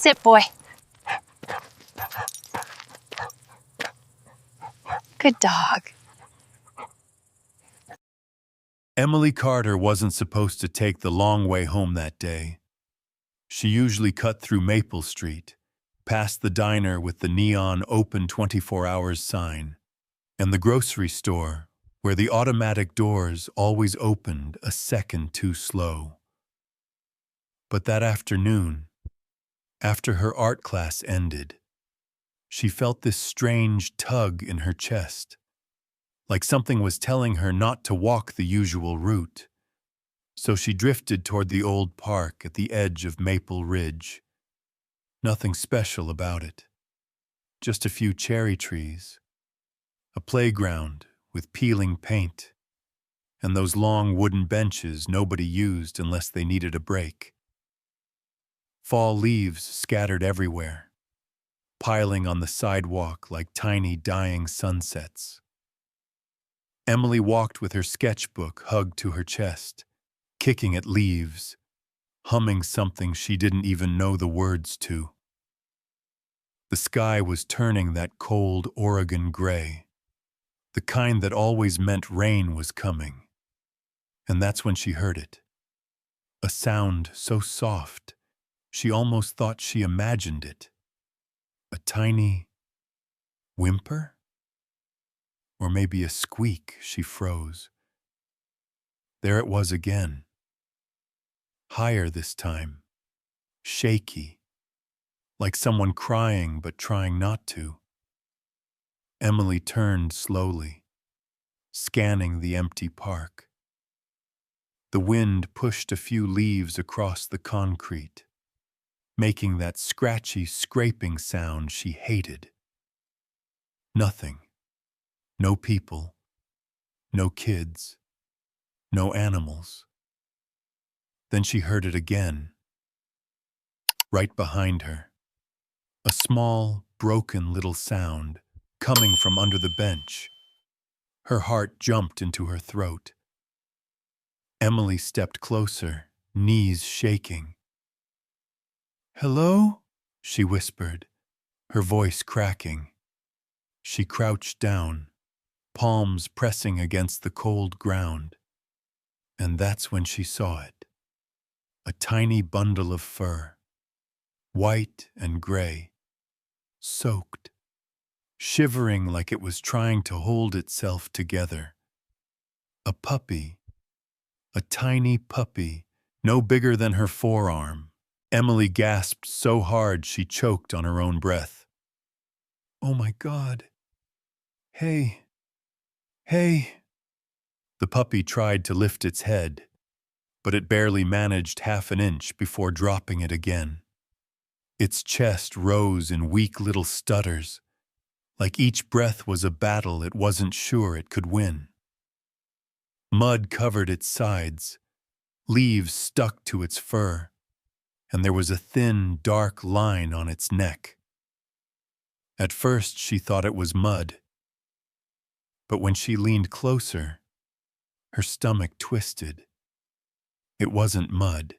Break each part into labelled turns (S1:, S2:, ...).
S1: Sit, boy. Good dog.
S2: Emily Carter wasn't supposed to take the long way home that day. She usually cut through Maple Street, past the diner with the neon open 24 hours sign, and the grocery store where the automatic doors always opened a second too slow. But that afternoon, after her art class ended, she felt this strange tug in her chest, like something was telling her not to walk the usual route. So she drifted toward the old park at the edge of Maple Ridge. Nothing special about it. Just a few cherry trees, a playground with peeling paint, and those long wooden benches nobody used unless they needed a break. Fall leaves scattered everywhere, piling on the sidewalk like tiny dying sunsets. Emily walked with her sketchbook hugged to her chest, kicking at leaves, humming something she didn't even know the words to. The sky was turning that cold Oregon gray, the kind that always meant rain was coming. And that's when she heard it. A sound so soft, she almost thought she imagined it. A tiny whimper? Or maybe a squeak. She froze. There it was again. Higher this time. Shaky. Like someone crying but trying not to. Emily turned slowly, scanning the empty park. The wind pushed a few leaves across the concrete, making that scratchy, scraping sound she hated. Nothing. No people. No kids. No animals. Then she heard it again. Right behind her. A small, broken little sound coming from under the bench. Her heart jumped into her throat. Emily stepped closer, knees shaking. "Hello?" she whispered, her voice cracking. She crouched down, palms pressing against the cold ground. And that's when she saw it. A tiny bundle of fur, white and gray, soaked, shivering like it was trying to hold itself together. A puppy, a tiny puppy, no bigger than her forearm. Emily gasped so hard she choked on her own breath. "Oh my God. Hey. Hey." The puppy tried to lift its head, but it barely managed half an inch before dropping it again. Its chest rose in weak little stutters, like each breath was a battle it wasn't sure it could win. Mud covered its sides, leaves stuck to its fur, and there was a thin, dark line on its neck. At first she thought it was mud, but when she leaned closer, her stomach twisted. It wasn't mud.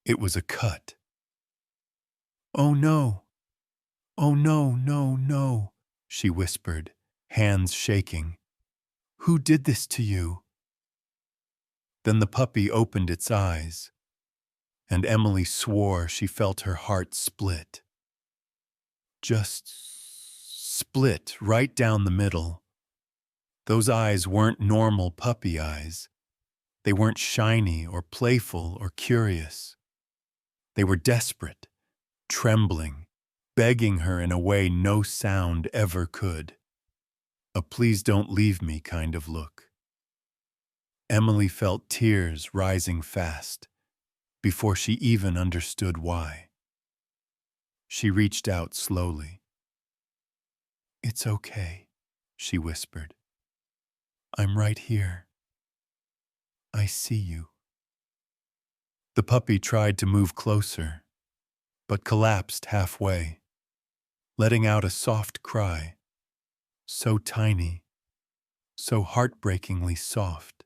S2: It was a cut. "Oh no! Oh no, no, no," she whispered, hands shaking. "Who did this to you?" Then the puppy opened its eyes, and Emily swore she felt her heart split. Just split right down the middle. Those eyes weren't normal puppy eyes. They weren't shiny or playful or curious. They were desperate, trembling, begging her in a way no sound ever could. A please don't leave me kind of look. Emily felt tears rising fast, before she even understood why. She reached out slowly. "It's okay," she whispered. "I'm right here. I see you." The puppy tried to move closer, but collapsed halfway, letting out a soft cry, so tiny, so heartbreakingly soft.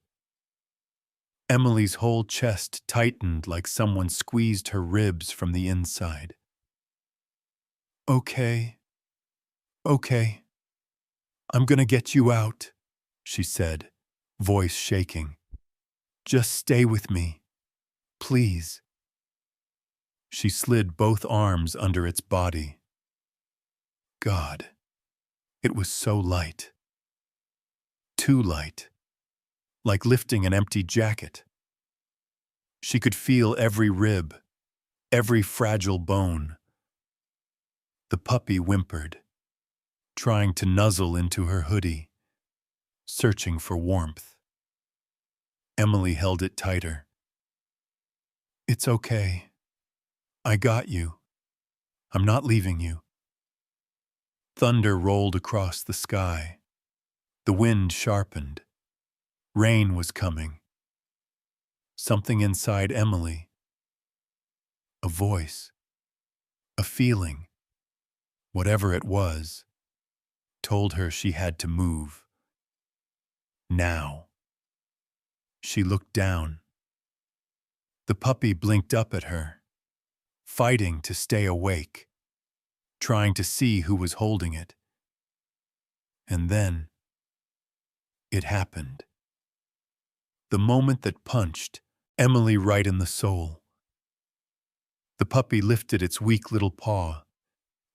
S2: Emily's whole chest tightened like someone squeezed her ribs from the inside. Okay, okay, I'm gonna get you out, she said, voice shaking. Just stay with me, please. She slid both arms under its body. God, it was so light. Too light, like lifting an empty jacket. She could feel every rib, every fragile bone. The puppy whimpered, trying to nuzzle into her hoodie, searching for warmth. Emily held it tighter. It's okay. I got you. I'm not leaving you. Thunder rolled across the sky. The wind sharpened. Rain was coming. Something inside Emily, a voice, a feeling, whatever it was, told her she had to move. Now. She looked down. The puppy blinked up at her, fighting to stay awake, trying to see who was holding it. And then, it happened. The moment that punched Emily right in the soul. The puppy lifted its weak little paw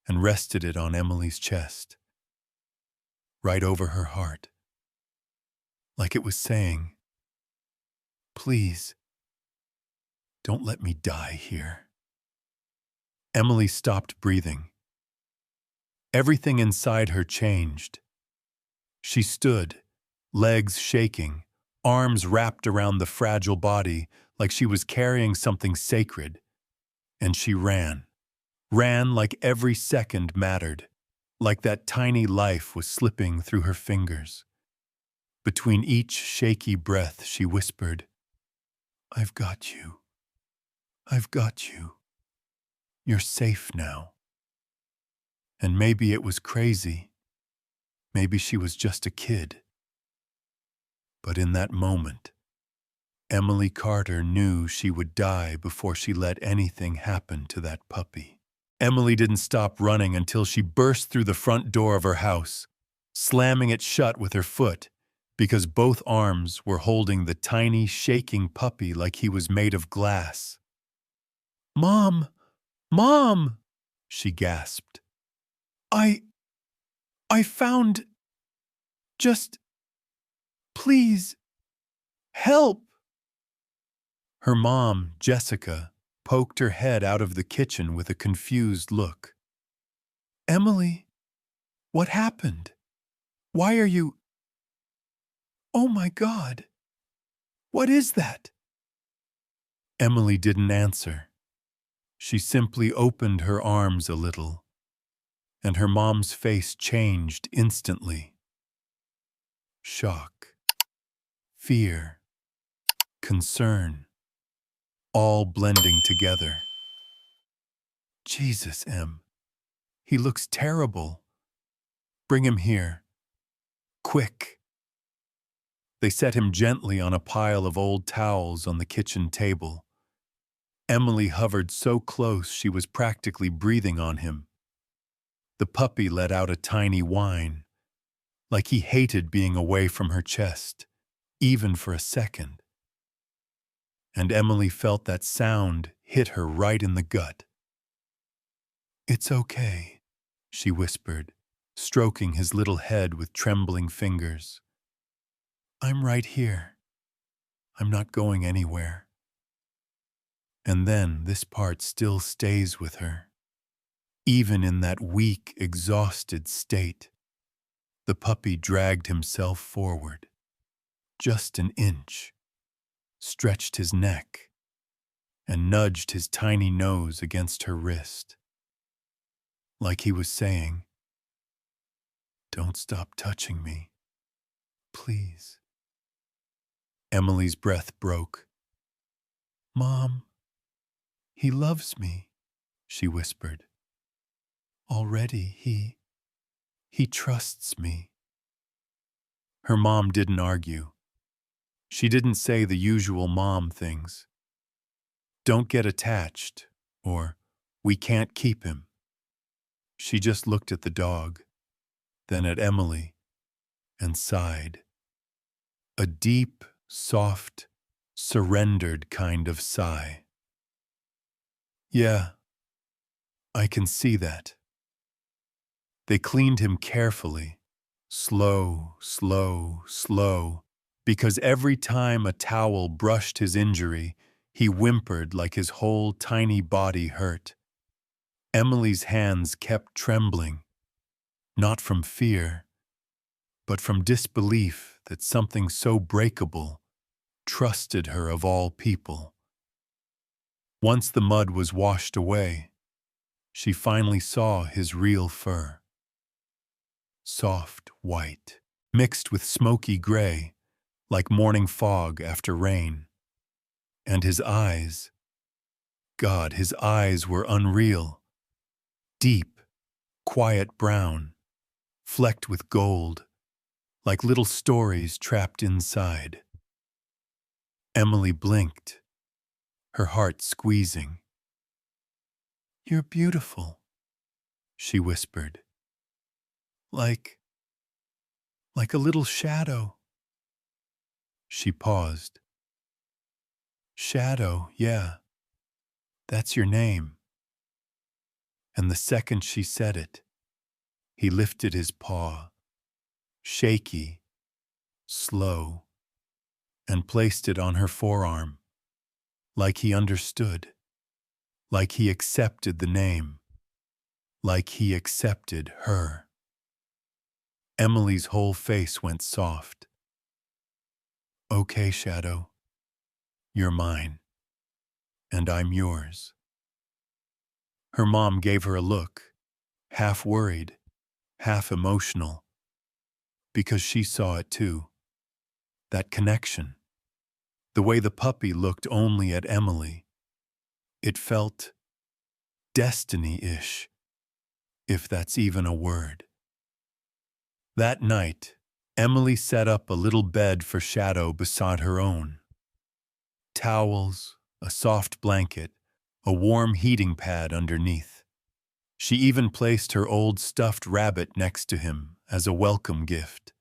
S2: and rested it on Emily's chest, right over her heart, like it was saying, "Please, don't let me die here." Emily stopped breathing. Everything inside her changed. She stood, legs shaking, arms wrapped around the fragile body like she was carrying something sacred, and she ran like every second mattered, like that tiny life was slipping through her fingers. Between each shaky breath, she whispered, "I've got you. I've got you. You're safe now." And maybe it was crazy. Maybe she was just a kid. But in that moment, Emily Carter knew she would die before she let anything happen to that puppy. Emily didn't stop running until she burst through the front door of her house, slamming it shut with her foot, because both arms were holding the tiny, shaking puppy like he was made of glass. "Mom! Mom!" she gasped. I found... Just... Please... Help!" Her mom, Jessica, poked her head out of the kitchen with a confused look. "Emily, what happened? Why are you... Oh my God! What is that?" Emily didn't answer. She simply opened her arms a little, and her mom's face changed instantly. Shock, fear, concern, all blending together. "Jesus, Em, he looks terrible. Bring him here. Quick." They set him gently on a pile of old towels on the kitchen table. Emily hovered so close she was practically breathing on him. The puppy let out a tiny whine, like he hated being away from her chest, even for a second. And Emily felt that sound hit her right in the gut. "It's okay," she whispered, stroking his little head with trembling fingers. "I'm right here. I'm not going anywhere." And then this part still stays with her. Even in that weak, exhausted state, the puppy dragged himself forward, just an inch, stretched his neck, and nudged his tiny nose against her wrist, like he was saying, "Don't stop touching me, please." Emily's breath broke. "Mom, he loves me," she whispered. "Already he trusts me." Her mom didn't argue. She didn't say the usual mom things. Don't get attached, or we can't keep him. She just looked at the dog, then at Emily, and sighed. A deep, soft, surrendered kind of sigh. Yeah, I can see that. They cleaned him carefully, slow, slow, slow, because every time a towel brushed his injury, he whimpered like his whole tiny body hurt. Emily's hands kept trembling, not from fear, but from disbelief that something so breakable trusted her of all people. Once the mud was washed away, she finally saw his real fur. Soft white, mixed with smoky gray, like morning fog after rain. And his eyes, God, his eyes were unreal. Deep, quiet brown, flecked with gold, like little stories trapped inside. Emily blinked, her heart squeezing. You're beautiful, she whispered. Like a little shadow. She paused. Shadow, yeah, that's your name. And the second she said it, he lifted his paw, shaky, slow, and placed it on her forearm, like he understood, like he accepted the name, like he accepted her. Emily's whole face went soft. Okay, Shadow, you're mine, and I'm yours. Her mom gave her a look, half worried, half emotional, because she saw it too. That connection, the way the puppy looked only at Emily, it felt destiny-ish, if that's even a word. That night, Emily set up a little bed for Shadow beside her own. Towels, a soft blanket, a warm heating pad underneath. She even placed her old stuffed rabbit next to him as a welcome gift.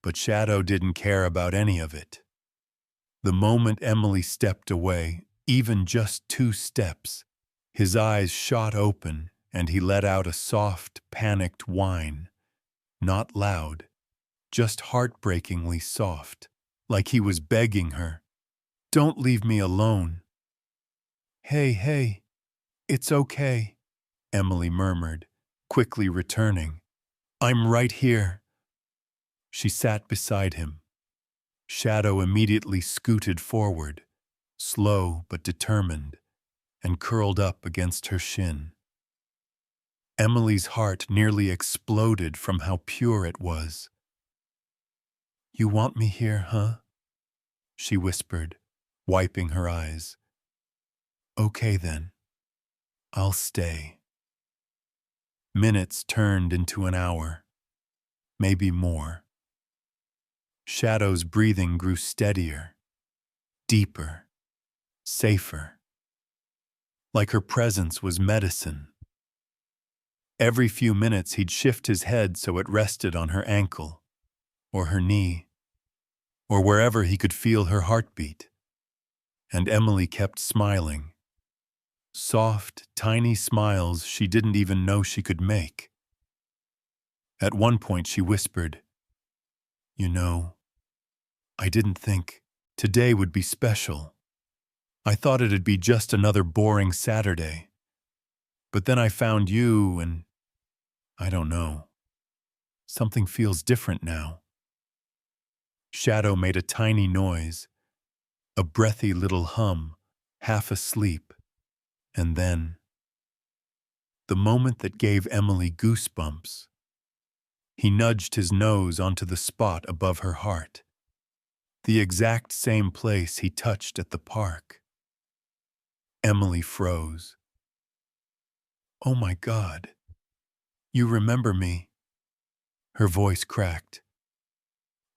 S2: But Shadow didn't care about any of it. The moment Emily stepped away, even just 2 steps, his eyes shot open and he let out a soft, panicked whine. Not loud, just heartbreakingly soft, like he was begging her, "Don't leave me alone." Hey, it's okay," Emily murmured, quickly returning. "I'm right here." She sat beside him. Shadow immediately scooted forward, slow but determined, and curled up against her shin. Emily's heart nearly exploded from how pure it was. "You want me here, huh?" she whispered, wiping her eyes. "Okay then, I'll stay." Minutes turned into an hour, maybe more. Shadow's breathing grew steadier, deeper, safer, like her presence was medicine. Every few minutes he'd shift his head so it rested on her ankle, or her knee, or wherever he could feel her heartbeat. And Emily kept smiling. Soft, tiny smiles she didn't even know she could make. At one point she whispered, "You know, I didn't think today would be special. I thought it'd be just another boring Saturday. But then I found you and I don't know. Something feels different now." Shadow made a tiny noise, a breathy little hum, half asleep, and then, the moment that gave Emily goosebumps, he nudged his nose onto the spot above her heart, the exact same place he touched at the park. Emily froze. "Oh my God, you remember me?" Her voice cracked.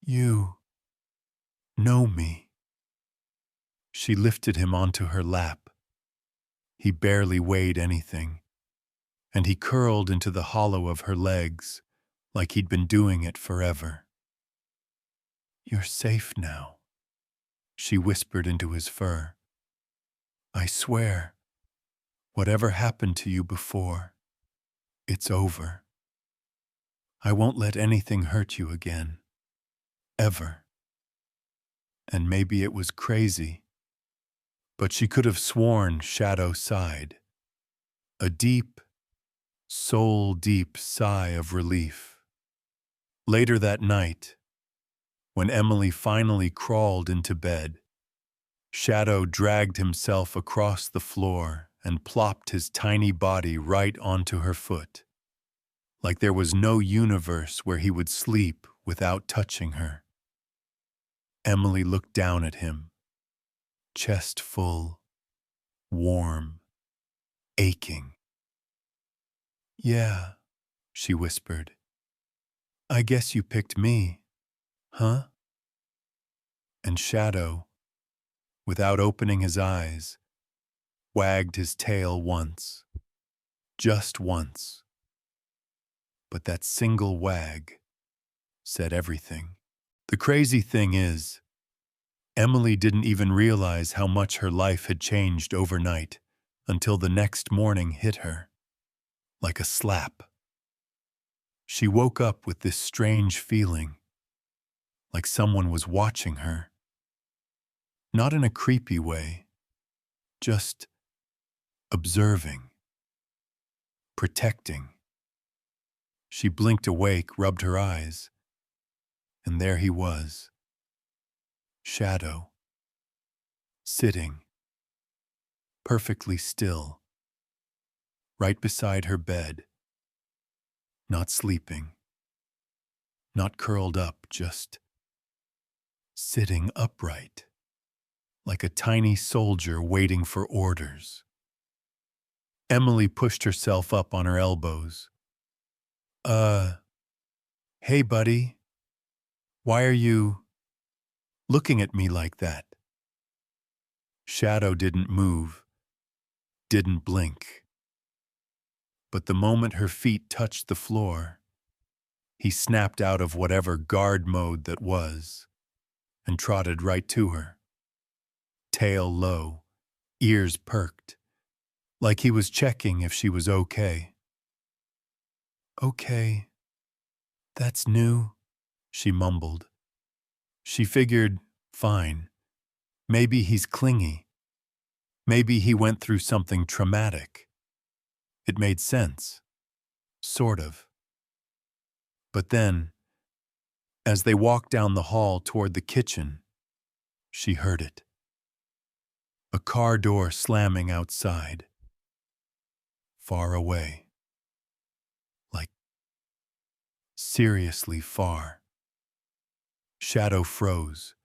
S2: "You? know me. She lifted him onto her lap. He barely weighed anything, and he curled into the hollow of her legs like he'd been doing it forever. You're safe now, she whispered into his fur. I swear, whatever happened to you before, it's over. I won't let anything hurt you again. Ever. And maybe it was crazy, but she could have sworn Shadow sighed. A deep, soul-deep sigh of relief. Later that night, when Emily finally crawled into bed, Shadow dragged himself across the floor and plopped his tiny body right onto her foot, like there was no universe where he would sleep without touching her. Emily looked down at him, chest full, warm, aching. Yeah, she whispered. I guess you picked me, huh? And Shadow, without opening his eyes, wagged his tail once, just once. But that single wag said everything. The crazy thing is, Emily didn't even realize how much her life had changed overnight until the next morning hit her, like a slap. She woke up with this strange feeling, like someone was watching her. Not in a creepy way, just observing, protecting. She blinked awake, rubbed her eyes, and there he was, Shadow, sitting, perfectly still, right beside her bed, not sleeping, not curled up, just sitting upright, like a tiny soldier waiting for orders. Emily pushed herself up on her elbows. Hey, buddy, why are you looking at me like that? Shadow didn't move, didn't blink. But the moment her feet touched the floor, he snapped out of whatever guard mode that was and trotted right to her. Tail low, ears perked, like he was checking if she was okay. Okay, that's new, she mumbled. She figured, fine, maybe he's clingy. Maybe he went through something traumatic. It made sense. Sort of. But then, as they walked down the hall toward the kitchen, she heard it. A car door slamming outside. Far away. Like, seriously far. Shadow froze.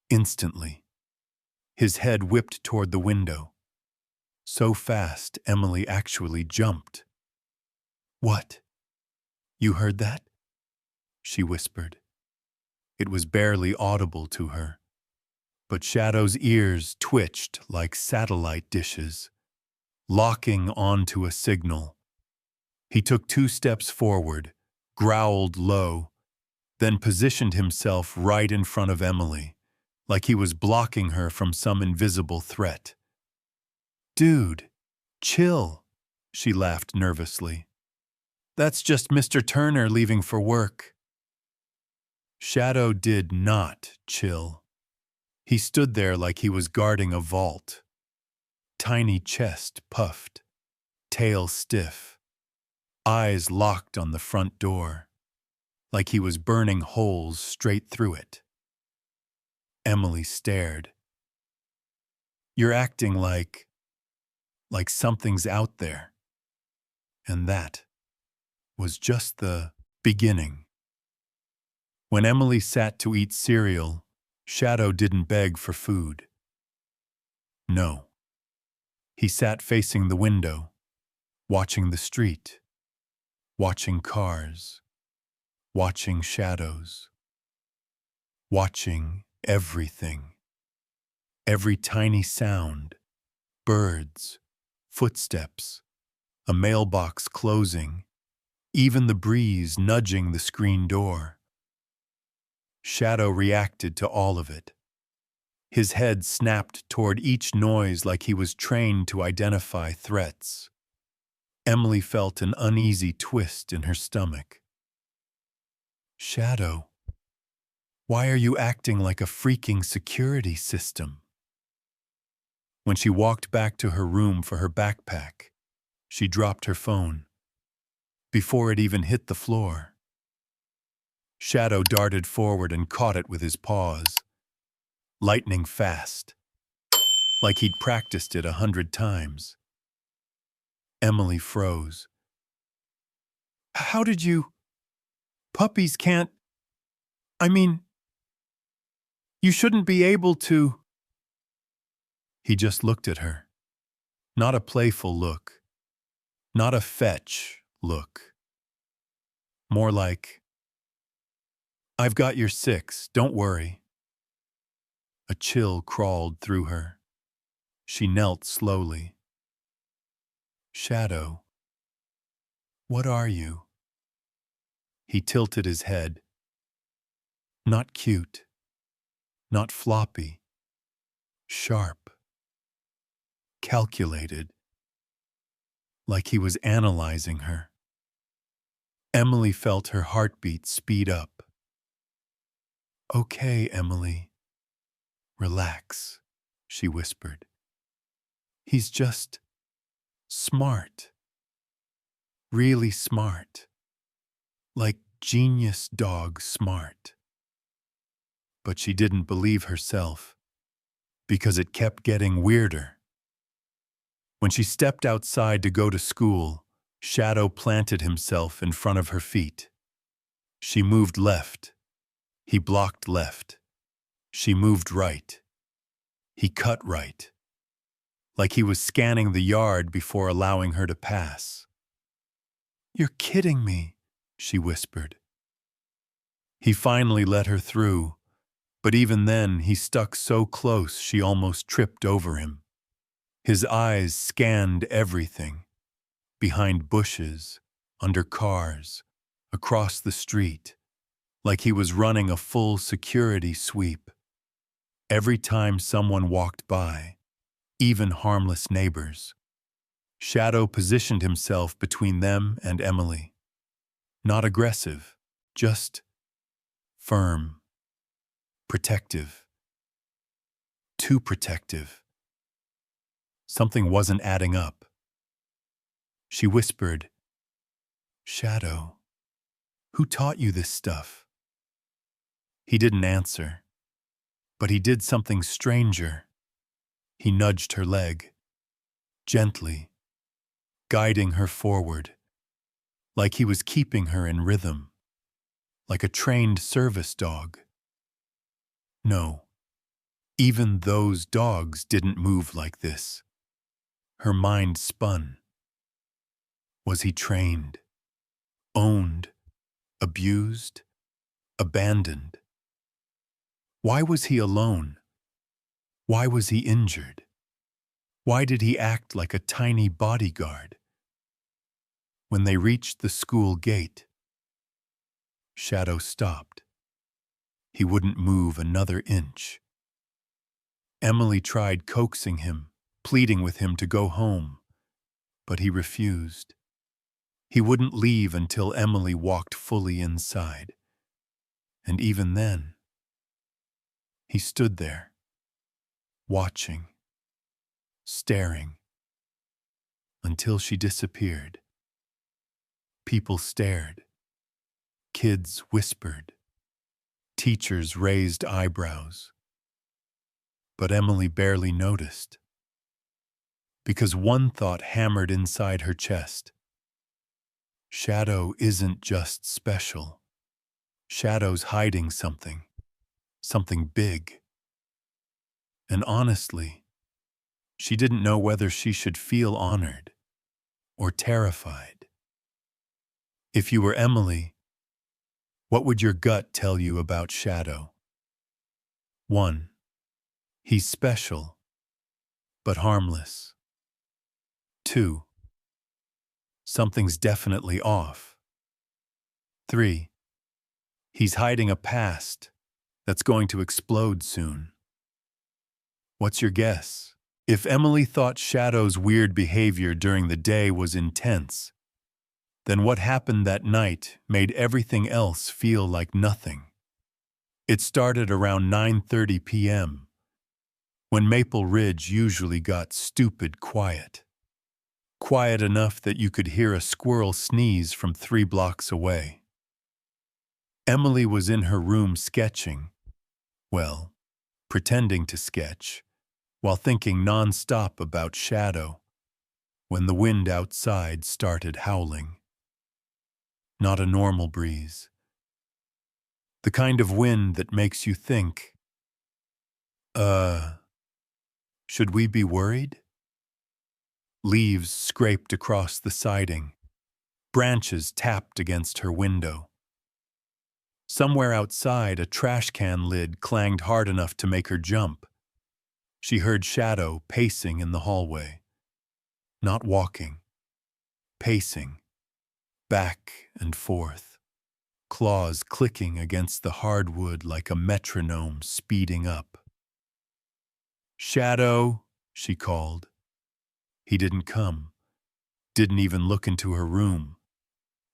S2: Instantly. His head whipped toward the window. So fast, Emily actually jumped. What? You heard that? She whispered. It was barely audible to her, but Shadow's ears twitched like satellite dishes, locking onto a signal. He took 2 steps forward, growled low, then positioned himself right in front of Emily, like he was blocking her from some invisible threat. Dude, chill, she laughed nervously. That's just Mr. Turner leaving for work. Shadow did not chill. He stood there like he was guarding a vault. Tiny chest puffed, tail stiff, eyes locked on the front door, like he was burning holes straight through it. Emily stared. You're acting like something's out there. And that was just the beginning. When Emily sat to eat cereal, Shadow didn't beg for food. No. He sat facing the window, watching the street, watching cars, watching shadows, watching everything. Every tiny sound, birds, footsteps, a mailbox closing, even the breeze nudging the screen door. Shadow reacted to all of it. His head snapped toward each noise like he was trained to identify threats. Emily felt an uneasy twist in her stomach. Shadow, why are you acting like a freaking security system? When she walked back to her room for her backpack, she dropped her phone. Before it even hit the floor, Shadow darted forward and caught it with his paws, lightning fast, like he'd practiced it 100 times. Emily froze. How did you? Puppies can't. I mean, you shouldn't be able to. He just looked at her. Not a playful look. Not a fetch look. More like, I've got your 6, don't worry. A chill crawled through her. She knelt slowly. Shadow, what are you? He tilted his head. Not cute. Not floppy. Sharp. Calculated. Like he was analyzing her. Emily felt her heartbeat speed up. Okay, Emily. Relax, she whispered. He's just smart. Really smart. Like genius dog smart. But she didn't believe herself, because it kept getting weirder. When she stepped outside to go to school, Shadow planted himself in front of her feet. She moved left. He blocked left. She moved right. He cut right. Like he was scanning the yard before allowing her to pass. You're kidding me, she whispered. He finally let her through, but even then he stuck so close she almost tripped over him. His eyes scanned everything, behind bushes, under cars, across the street, like he was running a full security sweep. Every time someone walked by, even harmless neighbors, Shadow positioned himself between them and Emily. Not aggressive, just firm, protective. Too protective. Something wasn't adding up. She whispered, Shadow, who taught you this stuff? He didn't answer, but he did something stranger. He nudged her leg, gently, guiding her forward, like he was keeping her in rhythm, like a trained service dog. No, even those dogs didn't move like this. Her mind spun. Was he trained, owned, abused, abandoned? Why was he alone? Why was he injured? Why did he act like a tiny bodyguard? When they reached the school gate, Shadow stopped. He wouldn't move another inch. Emily tried coaxing him, pleading with him to go home, but he refused. He wouldn't leave until Emily walked fully inside. And even then, he stood there, watching, staring, until she disappeared. People stared. Kids whispered. Teachers raised eyebrows. But Emily barely noticed. Because one thought hammered inside her chest. Shadow isn't just special. Shadow's hiding something. Something big. And honestly, she didn't know whether she should feel honored or terrified. If you were Emily, what would your gut tell you about Shadow? 1. He's special, but harmless. 2. Something's definitely off. 3. He's hiding a past that's going to explode soon. What's your guess? If Emily thought Shadow's weird behavior during the day was intense, then what happened that night made everything else feel like nothing. It started around 9:30 p.m., when Maple Ridge usually got stupid quiet. Quiet enough that you could hear a squirrel sneeze from 3 blocks away. Emily was in her room sketching, well, pretending to sketch, while thinking non-stop about Shadow, when the wind outside started howling. Not a normal breeze. The kind of wind that makes you think, should we be worried? Leaves scraped across the siding. Branches tapped against her window. Somewhere outside, a trash can lid clanged hard enough to make her jump. She heard Shadow pacing in the hallway. Not walking. Pacing. Back and forth. Claws clicking against the hardwood like a metronome speeding up. "Shadow," she called. He didn't come. Didn't even look into her room,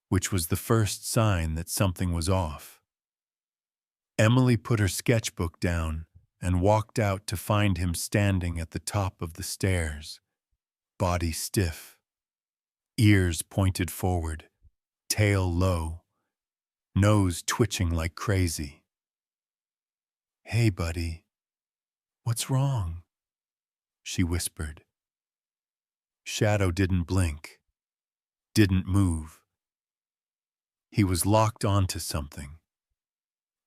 S2: which was the first sign that something was off. Emily put her sketchbook down and walked out to find him standing at the top of the stairs, body stiff, ears pointed forward, tail low, nose twitching like crazy. "Hey, buddy, what's wrong?" she whispered. Shadow didn't blink, didn't move. He was locked onto something.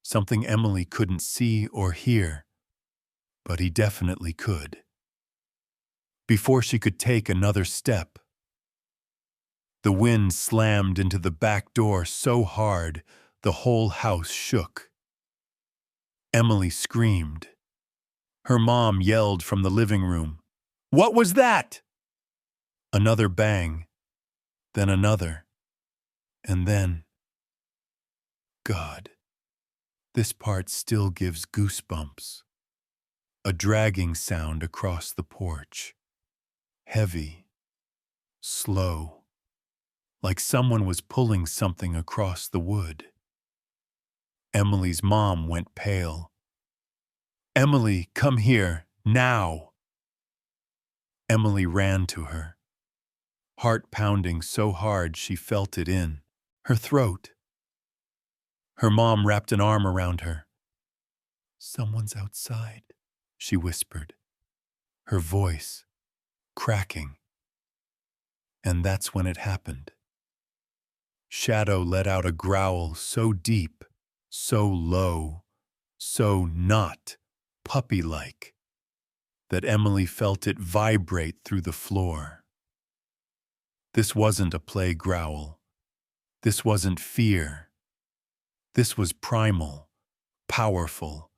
S2: Something Emily couldn't see or hear, but he definitely could. Before she could take another step, the wind slammed into the back door so hard the whole house shook. Emily screamed. Her mom yelled from the living room, "What was that?" Another bang, then another, and then, God, this part still gives goosebumps. A dragging sound across the porch. Heavy, slow, like someone was pulling something across the wood. Emily's mom went pale. "Emily, come here, now!" Emily ran to her, heart pounding so hard she felt it in her throat. Her mom wrapped an arm around her. "Someone's outside," she whispered, her voice cracking. And that's when it happened. Shadow let out a growl so deep, so low, so not puppy-like, that Emily felt it vibrate through the floor. This wasn't a play growl. This wasn't fear. This was primal, powerful,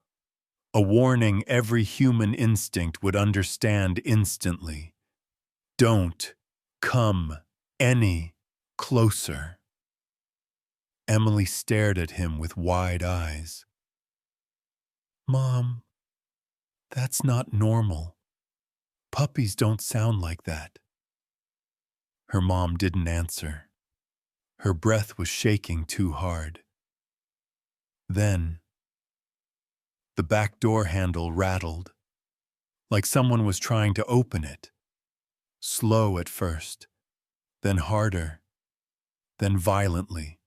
S2: a warning every human instinct would understand instantly. Don't come any closer. Emily stared at him with wide eyes. "Mom, that's not normal. Puppies don't sound like that." Her mom didn't answer. Her breath was shaking too hard. Then, the back door handle rattled, like someone was trying to open it. Slow at first, then harder, then violently.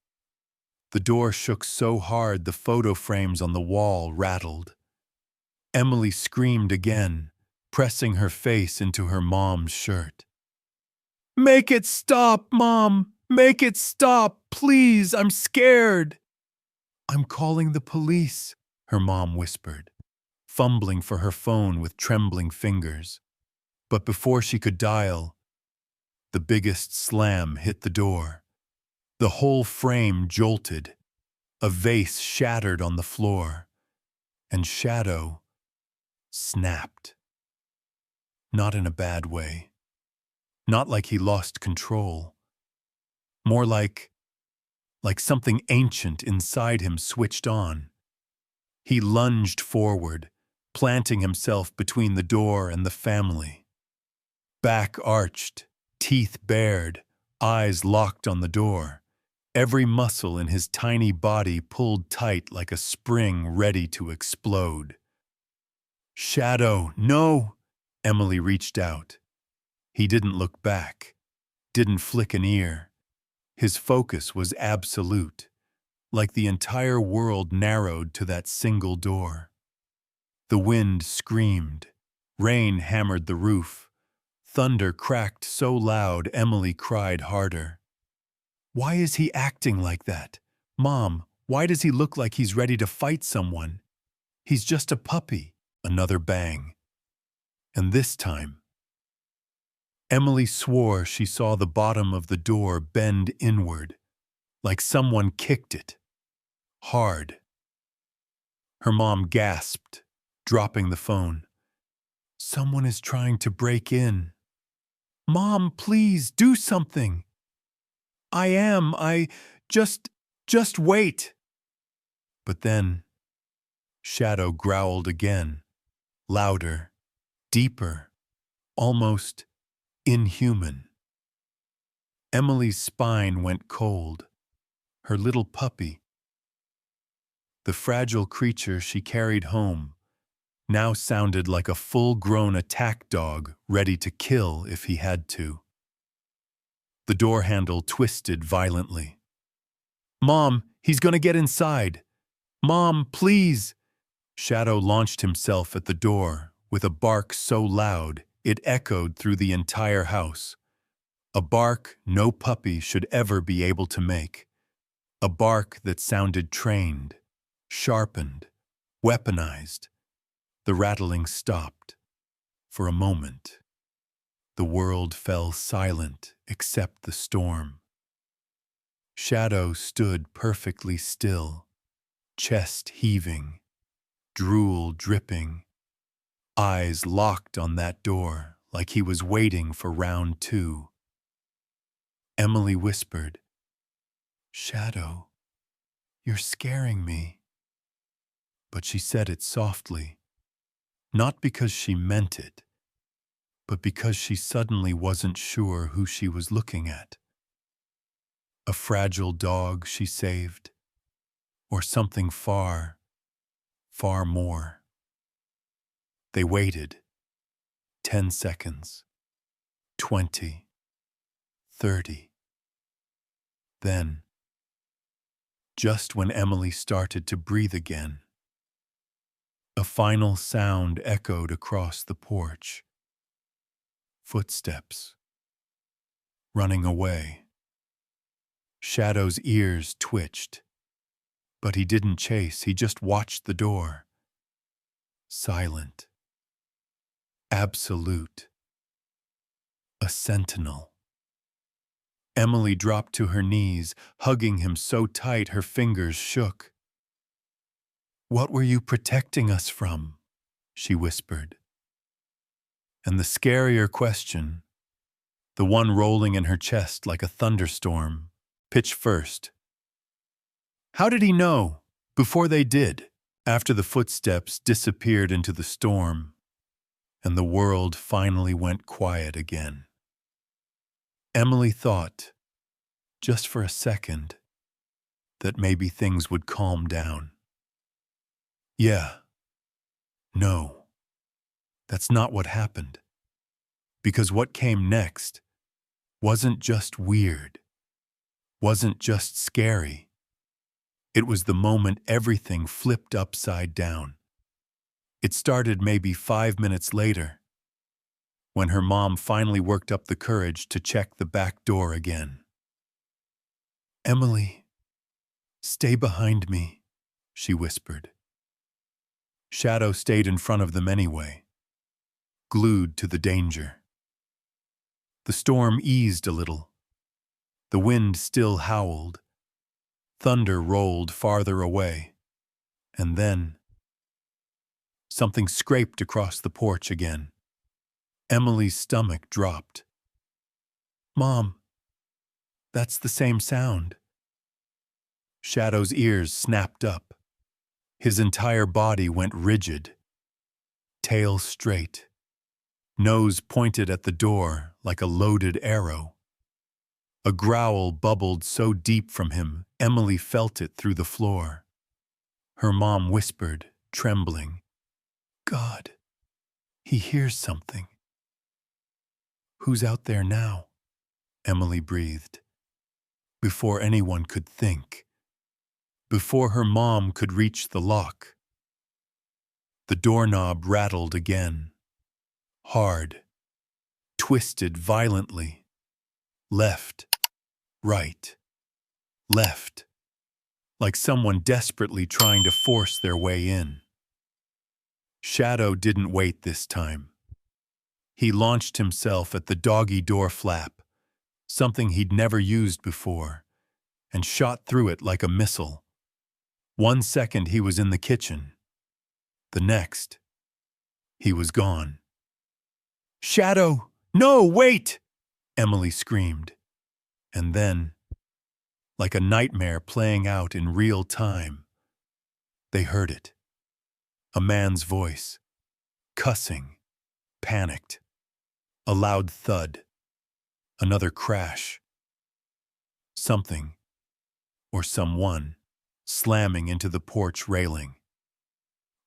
S2: The door shook so hard the photo frames on the wall rattled. Emily screamed again, pressing her face into her mom's shirt. "Make it stop, Mom! Make it stop! Please, I'm scared!" "I'm calling the police," her mom whispered, fumbling for her phone with trembling fingers. But before she could dial, the biggest slam hit the door. The whole frame jolted. A vase shattered on the floor. And Shadow, snapped. Not in a bad way. Not like he lost control. More like something ancient inside him switched on. He lunged forward, planting himself between the door and the family. Back arched, teeth bared, eyes locked on the door. Every muscle in his tiny body pulled tight like a spring ready to explode. "Shadow, no!" Emily reached out. He didn't look back, didn't flick an ear. His focus was absolute, like the entire world narrowed to that single door. The wind screamed. Rain hammered the roof. Thunder cracked so loud Emily cried harder. "Why is he acting like that? Mom, why does he look like he's ready to fight someone? He's just a puppy." Another bang. And this time, Emily swore she saw the bottom of the door bend inward, like someone kicked it. Hard. Her mom gasped, dropping the phone. "Someone is trying to break in." "Mom, please, do something." I just wait." But then, Shadow growled again, louder, deeper, almost inhuman. Emily's spine went cold. Her little puppy, the fragile creature she carried home, now sounded like a full-grown attack dog ready to kill if he had to. The door handle twisted violently. "Mom, he's gonna get inside. Mom, please." Shadow launched himself at the door with a bark so loud it echoed through the entire house. A bark no puppy should ever be able to make. A bark that sounded trained, sharpened, weaponized. The rattling stopped. For a moment, the world fell silent except the storm. Shadow stood perfectly still, chest heaving, drool dripping, eyes locked on that door like he was waiting for round two. Emily whispered, "Shadow, you're scaring me." But she said it softly, not because she meant it, but because she suddenly wasn't sure who she was looking at. A fragile dog she saved, or something far, far more. They waited. 10 seconds. 20. 30. Then, just when Emily started to breathe again, a final sound echoed across the porch. Footsteps. Running away. Shadow's ears twitched. But he didn't chase, he just watched the door. Silent. Absolute. A sentinel. Emily dropped to her knees, hugging him so tight her fingers shook. "What were you protecting us from?" she whispered. And the scarier question, the one rolling in her chest like a thunderstorm, pitched first. How did he know, before they did, after the footsteps disappeared into the storm, and the world finally went quiet again? Emily thought, just for a second, that maybe things would calm down. Yeah. No. That's not what happened. Because what came next wasn't just weird, wasn't just scary. It was the moment everything flipped upside down. It started maybe 5 minutes later, when her mom finally worked up the courage to check the back door again. "Emily, stay behind me," she whispered. Shadow stayed in front of them anyway, glued to the danger. The storm eased a little. The wind still howled. Thunder rolled farther away. And then, Something scraped across the porch again. Emily's stomach dropped. "Mom, that's the same sound." Shadow's ears snapped up. His entire body went rigid. Tail straight. Nose pointed at the door like a loaded arrow. A growl bubbled so deep from him, Emily felt it through the floor. Her mom whispered, trembling, "God, he hears something." "Who's out there now?" Emily breathed. Before anyone could think. Before her mom could reach the lock. The doorknob rattled again. Hard. Twisted violently. Left. Right. Left. Like someone desperately trying to force their way in. Shadow didn't wait this time. He launched himself at the doggy door flap, something he'd never used before, and shot through it like a missile. 1 second he was in the kitchen. The next, he was gone. "Shadow! No, wait!" Emily screamed. And then, like a nightmare playing out in real time, they heard it. A man's voice, cussing, panicked. A loud thud. Another crash. Something, or someone, slamming into the porch railing.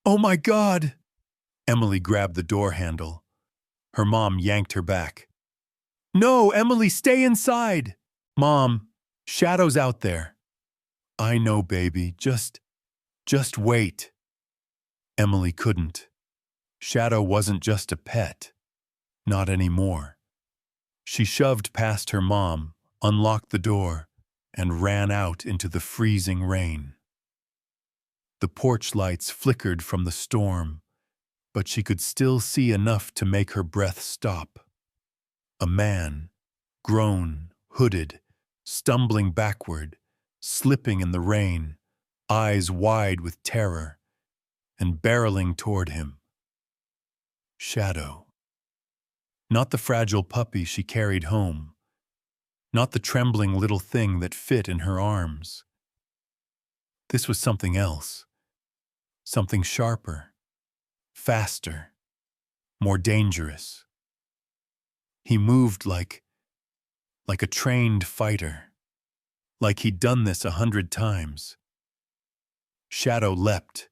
S2: "Oh my God!" Emily grabbed the door handle. Her mom yanked her back. "No, Emily, stay inside!" "Mom, Shadow's out there." "I know, baby. Just wait." Emily couldn't. Shadow wasn't just a pet. Not anymore. She shoved past her mom, unlocked the door, and ran out into the freezing rain. The porch lights flickered from the storm, but she could still see enough to make her breath stop. A man, grown, hooded, stumbling backward, slipping in the rain, eyes wide with terror, and barreling toward him. Shadow. Not the fragile puppy she carried home. Not the trembling little thing that fit in her arms. This was something else. Something sharper, faster, more dangerous. He moved like a trained fighter, like he'd done this 100 times. Shadow leapt,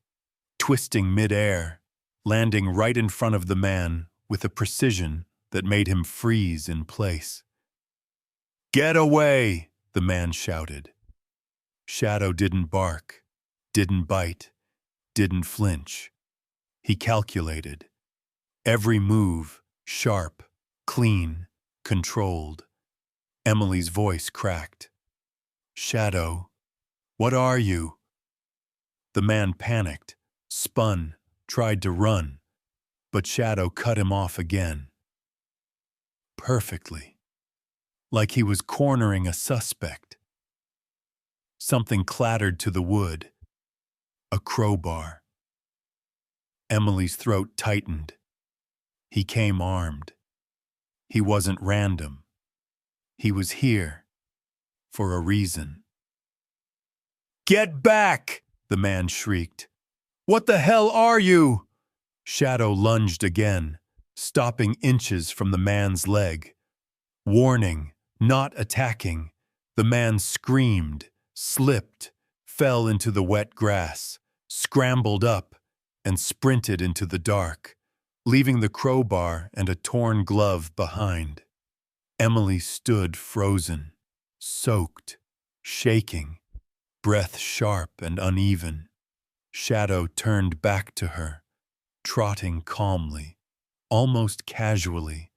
S2: twisting mid-air, landing right in front of the man with a precision that made him freeze in place. "Get away!" the man shouted. Shadow didn't bark, didn't bite, didn't flinch. He calculated. Every move, sharp, clean, controlled. Emily's voice cracked. "Shadow, what are you?" The man panicked, spun, tried to run, but Shadow cut him off again. Perfectly. Like he was cornering a suspect. Something clattered to the wood. A crowbar. Emily's throat tightened. He came armed. He wasn't random. He was here. For a reason. "Get back!" the man shrieked. "What the hell are you?" Shadow lunged again, stopping inches from the man's leg. Warning, not attacking. The man screamed, slipped, fell into the wet grass, scrambled up, and sprinted into the dark, leaving the crowbar and a torn glove behind. Emily stood frozen, soaked, shaking, breath sharp and uneven. Shadow turned back to her, trotting calmly, almost casually,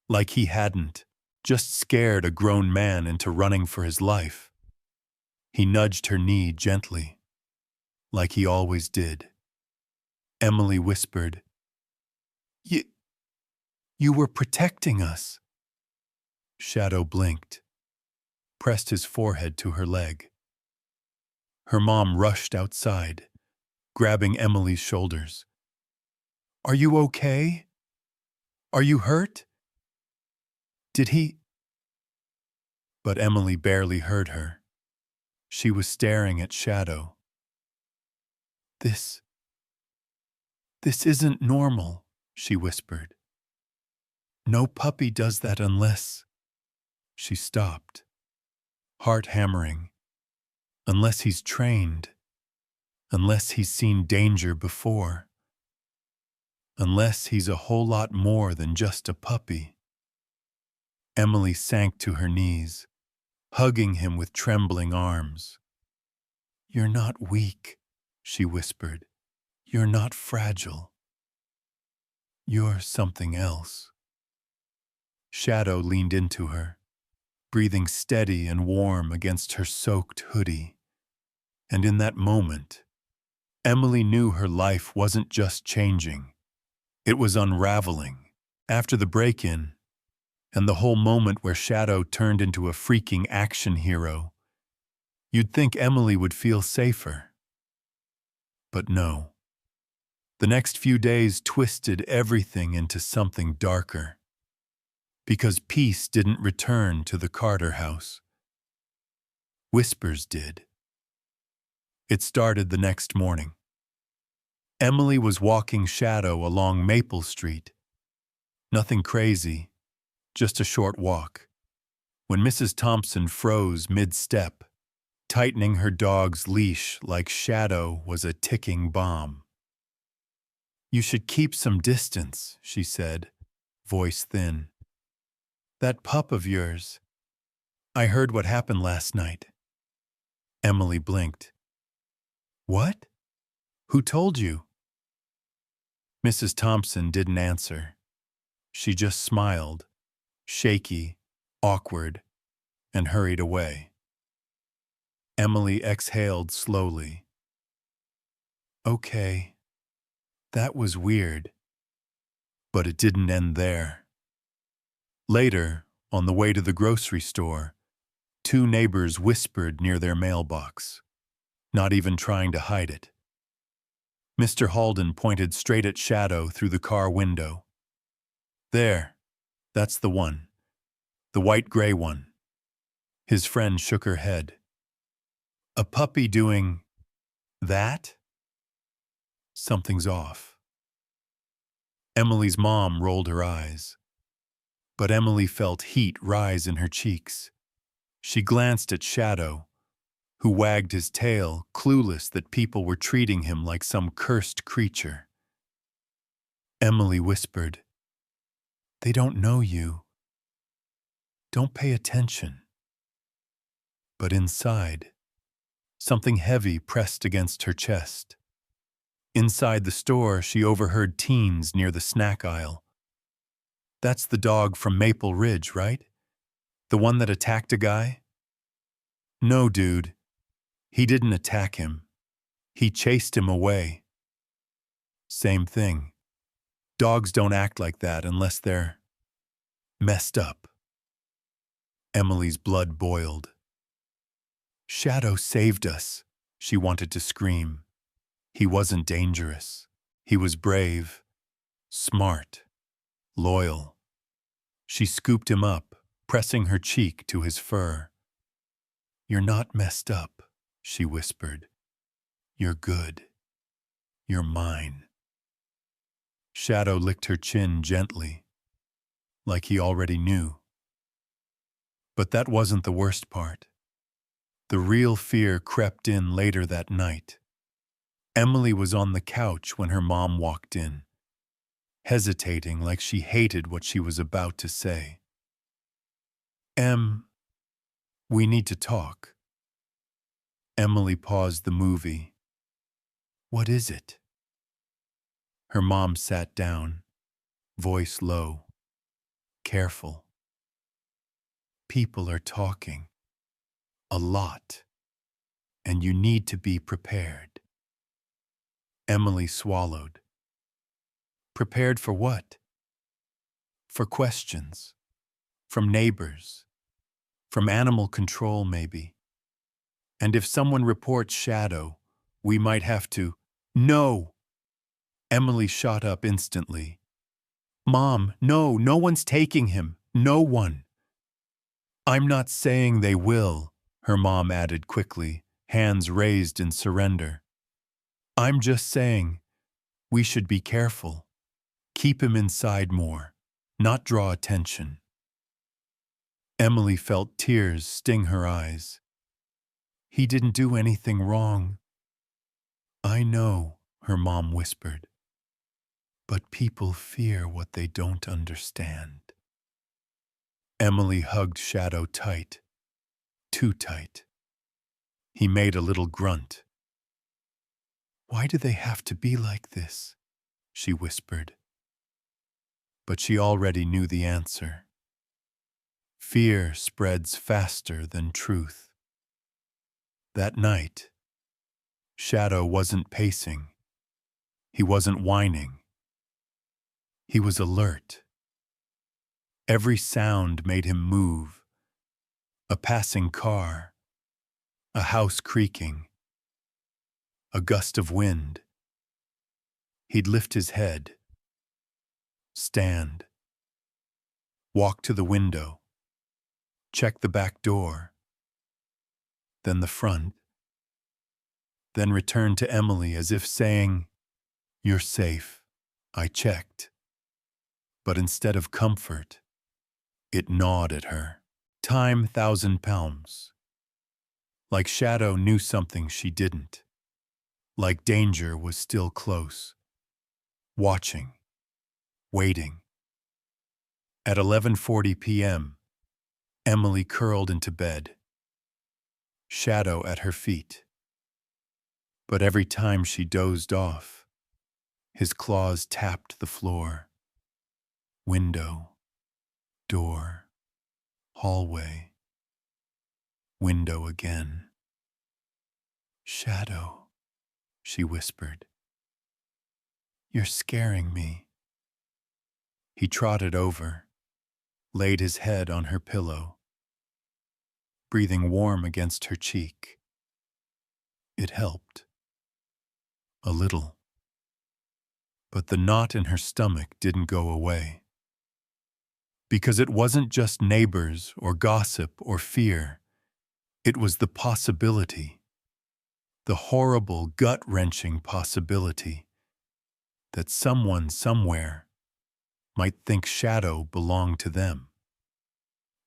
S2: like he hadn't just scared a grown man into running for his life. He nudged her knee gently, like he always did. Emily whispered, You were protecting us." Shadow blinked, pressed his forehead to her leg. Her mom rushed outside, grabbing Emily's shoulders. Are you okay? Are you hurt? Did he? But Emily barely heard her. She was staring at Shadow. This isn't normal, she whispered. No puppy does that unless... She stopped, heart hammering. Unless he's trained. Unless he's seen danger before. Unless he's a whole lot more than just a puppy. Emily sank to her knees, hugging him with trembling arms. You're not weak, she whispered. You're not fragile. You're something else. Shadow leaned into her, breathing steady and warm against her soaked hoodie. And in that moment, Emily knew her life wasn't just changing. It was unraveling. After the break-in, and the whole moment where Shadow turned into a freaking action hero, you'd think Emily would feel safer. But no. The next few days twisted everything into something darker. Because peace didn't return to the Carter house. Whispers did. It started the next morning. Emily was walking Shadow along Maple Street. Nothing crazy, just a short walk, when Mrs. Thompson froze mid-step, tightening her dog's leash like Shadow was a ticking bomb. You should keep some distance, she said, voice thin. That pup of yours. I heard what happened last night. Emily blinked. What? Who told you? Mrs. Thompson didn't answer. She just smiled, shaky, awkward, and hurried away. Emily exhaled slowly. Okay, that was weird. But it didn't end there. Later, on the way to the grocery store, two neighbors whispered near their mailbox, not even trying to hide it. Mr. Halden pointed straight at Shadow through the car window. There, that's the one. The white-gray one. His friend shook her head. A puppy doing that? Something's off. Emily's mom rolled her eyes. But Emily felt heat rise in her cheeks. She glanced at Shadow, who wagged his tail, clueless that people were treating him like some cursed creature. Emily whispered, They don't know you. Don't pay attention. But inside, something heavy pressed against her chest. Inside the store, she overheard teens near the snack aisle. That's the dog from Maple Ridge, right? The one that attacked a guy? No, dude. He didn't attack him. He chased him away. Same thing. Dogs don't act like that unless they're messed up. Emily's blood boiled. Shadow saved us, she wanted to scream. He wasn't dangerous. He was brave, smart, loyal. She scooped him up, pressing her cheek to his fur. You're not messed up, she whispered. You're good. You're mine. Shadow licked her chin gently, like he already knew. But that wasn't the worst part. The real fear crept in later that night. Emily was on the couch when her mom walked in, hesitating like she hated what she was about to say. We need to talk. Emily paused the movie. What is it? Her mom sat down, voice low, careful. People are talking. A lot. And you need to be prepared. Emily swallowed. Prepared for what? For questions. From neighbors. From animal control, maybe. And if someone reports Shadow, we might have to... No! Emily shot up instantly. "Mom, no, no one's taking him. No one." "I'm not saying they will," her mom added quickly, hands raised in surrender. "I'm just saying we should be careful. Keep him inside more, not draw attention." Emily felt tears sting her eyes. "He didn't do anything wrong." "I know," her mom whispered. "But people fear what they don't understand." Emily hugged Shadow tight, too tight. He made a little grunt. "Why do they have to be like this?" she whispered. But she already knew the answer. Fear spreads faster than truth. That night, Shadow wasn't pacing. He wasn't whining. He was alert. Every sound made him move. A passing car, a house creaking, a gust of wind. He'd lift his head, stand, walk to the window, check the back door, then the front, then return to Emily as if saying, "You're safe. I checked." But instead of comfort, it gnawed at her. Time 1,000 pounds. Like Shadow knew something she didn't. Like danger was still close. Watching. Waiting. At 11:40 p.m., Emily curled into bed. Shadow at her feet. But every time she dozed off, his claws tapped the floor. Window. Door. Hallway. Window again. "Shadow," she whispered. "You're scaring me." He trotted over, laid his head on her pillow, breathing warm against her cheek. It helped. A little. But the knot in her stomach didn't go away. Because it wasn't just neighbors or gossip or fear. It was the possibility, the horrible, gut-wrenching possibility, that someone somewhere might think Shadow belonged to them.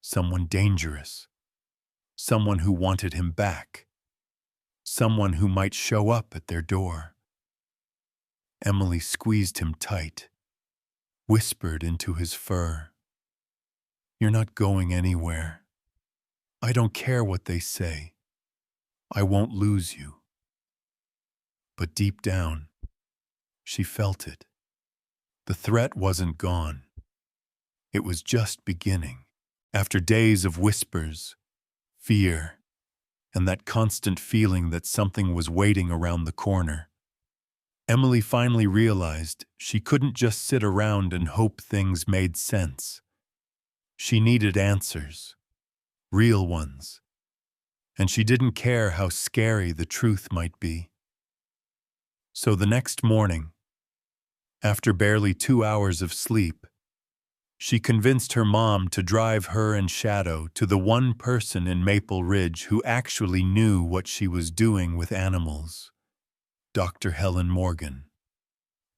S2: Someone dangerous. Someone who wanted him back. Someone who might show up at their door. Emily squeezed him tight, whispered into his fur, "You're not going anywhere. I don't care what they say. I won't lose you." But deep down, she felt it. The threat wasn't gone. It was just beginning. After days of whispers, fear, and that constant feeling that something was waiting around the corner, Emily finally realized she couldn't just sit around and hope things made sense. She needed answers, real ones, and she didn't care how scary the truth might be. So the next morning, after barely 2 hours of sleep, she convinced her mom to drive her and Shadow to the one person in Maple Ridge who actually knew what she was doing with animals, Dr. Helen Morgan,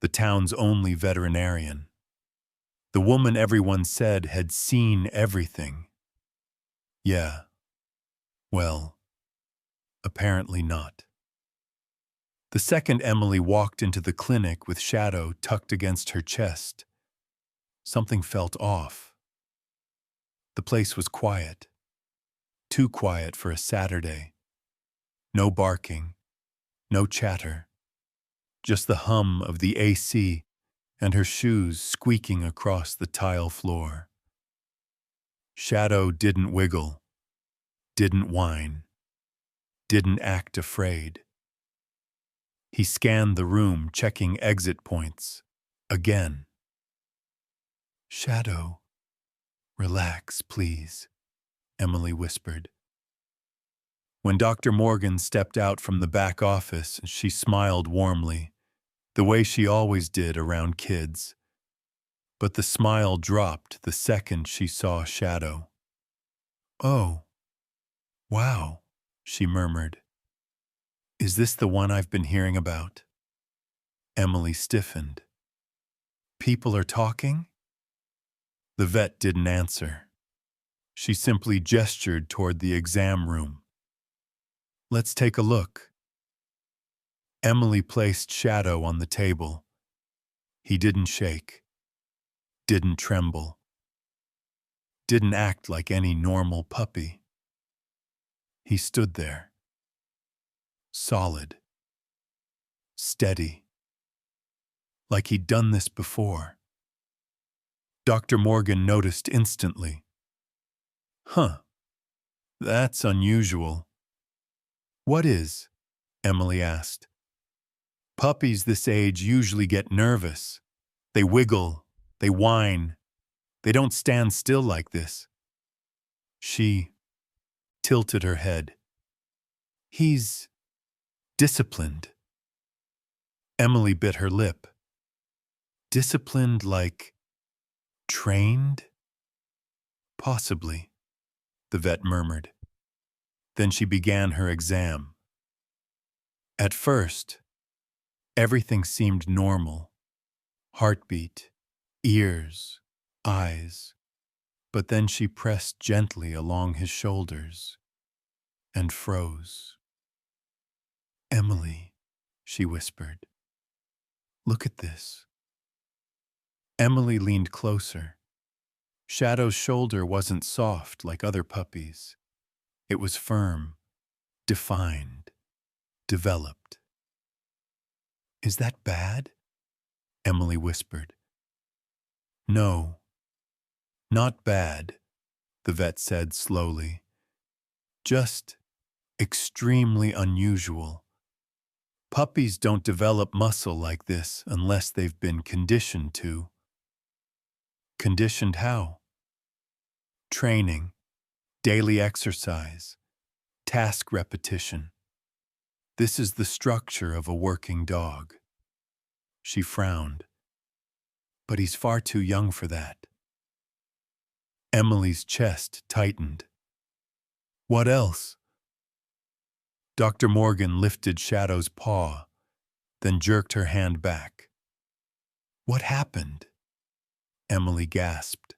S2: the town's only veterinarian. The woman everyone said had seen everything. Yeah, well, apparently not. The second Emily walked into the clinic with Shadow tucked against her chest, something felt off. The place was quiet. Too quiet for a Saturday. No barking, no chatter. Just the hum of the AC and her shoes squeaking across the tile floor. Shadow didn't wiggle, didn't whine, didn't act afraid. He scanned the room, checking exit points. Again. "Shadow, relax, please," Emily whispered. When Dr. Morgan stepped out from the back office, she smiled warmly. the way she always did around kids. But the smile dropped the second she saw Shadow. "Oh, wow," she murmured. "Is this the one I've been hearing about?" Emily stiffened. "People are talking?" The vet didn't answer. She simply gestured toward the exam room. "Let's take a look." Emily placed Shadow on the table. He didn't shake, didn't tremble, didn't act like any normal puppy. He stood there, solid, steady, like he'd done this before. Dr. Morgan noticed instantly. "Huh, that's unusual." "What is?" Emily asked. "Puppies this age usually get nervous. They wiggle, they whine. They don't stand still like this." She tilted her head. "He's disciplined." Emily bit her lip. "Disciplined like trained?" "Possibly," the vet murmured. Then she began her exam. At first, everything seemed normal. Heartbeat, ears, eyes. But then she pressed gently along his shoulders and froze. "Emily," she whispered, "look at this." Emily leaned closer. Shadow's shoulder wasn't soft like other puppies. It was firm, defined, developed. "Is that bad?" Emily whispered. "No, not bad," the vet said slowly. "Just extremely unusual. Puppies don't develop muscle like this unless they've been conditioned to." "Conditioned how?" "Training, daily exercise, task repetition. This is the structure of a working dog." She frowned. "But he's far too young for that." Emily's chest tightened. "What else?" Dr. Morgan lifted Shadow's paw, then jerked her hand back. "What happened?" Emily gasped.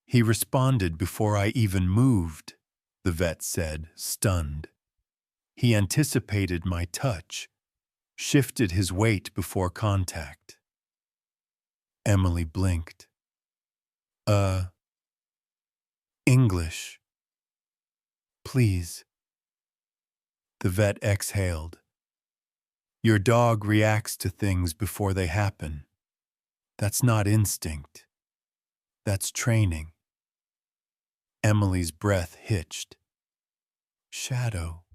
S2: "He responded before I even moved," the vet said, stunned. "He anticipated my touch, shifted his weight before contact." Emily blinked. English. Please." The vet exhaled. "Your dog reacts to things before they happen. That's not instinct. That's training." Emily's breath hitched. "Shadow,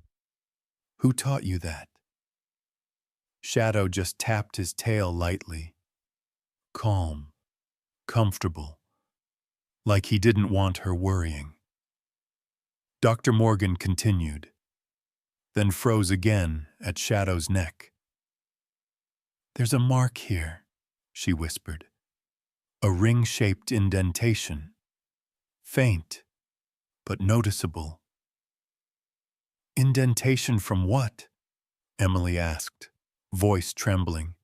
S2: who taught you that?" Shadow just tapped his tail lightly. Calm, comfortable, like he didn't want her worrying. Dr. Morgan continued, then froze again at Shadow's neck. "There's a mark here," she whispered. "A ring-shaped indentation. Faint, but noticeable." "Indentation from what?" Emily asked, voice trembling.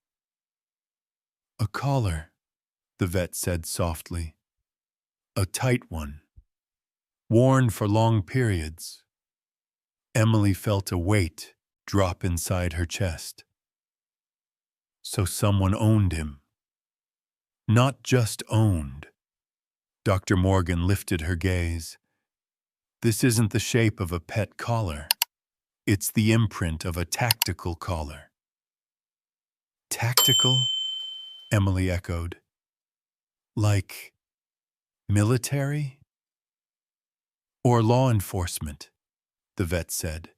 S2: "A collar," the vet said softly. "A tight one. Worn for long periods." Emily felt a weight drop inside her chest. So someone owned him. Not just owned. Dr. Morgan lifted her gaze. "This isn't the shape of a pet collar. It's the imprint of a tactical collar." "Tactical?" Emily echoed. "Like military?" "Or law enforcement," the vet said.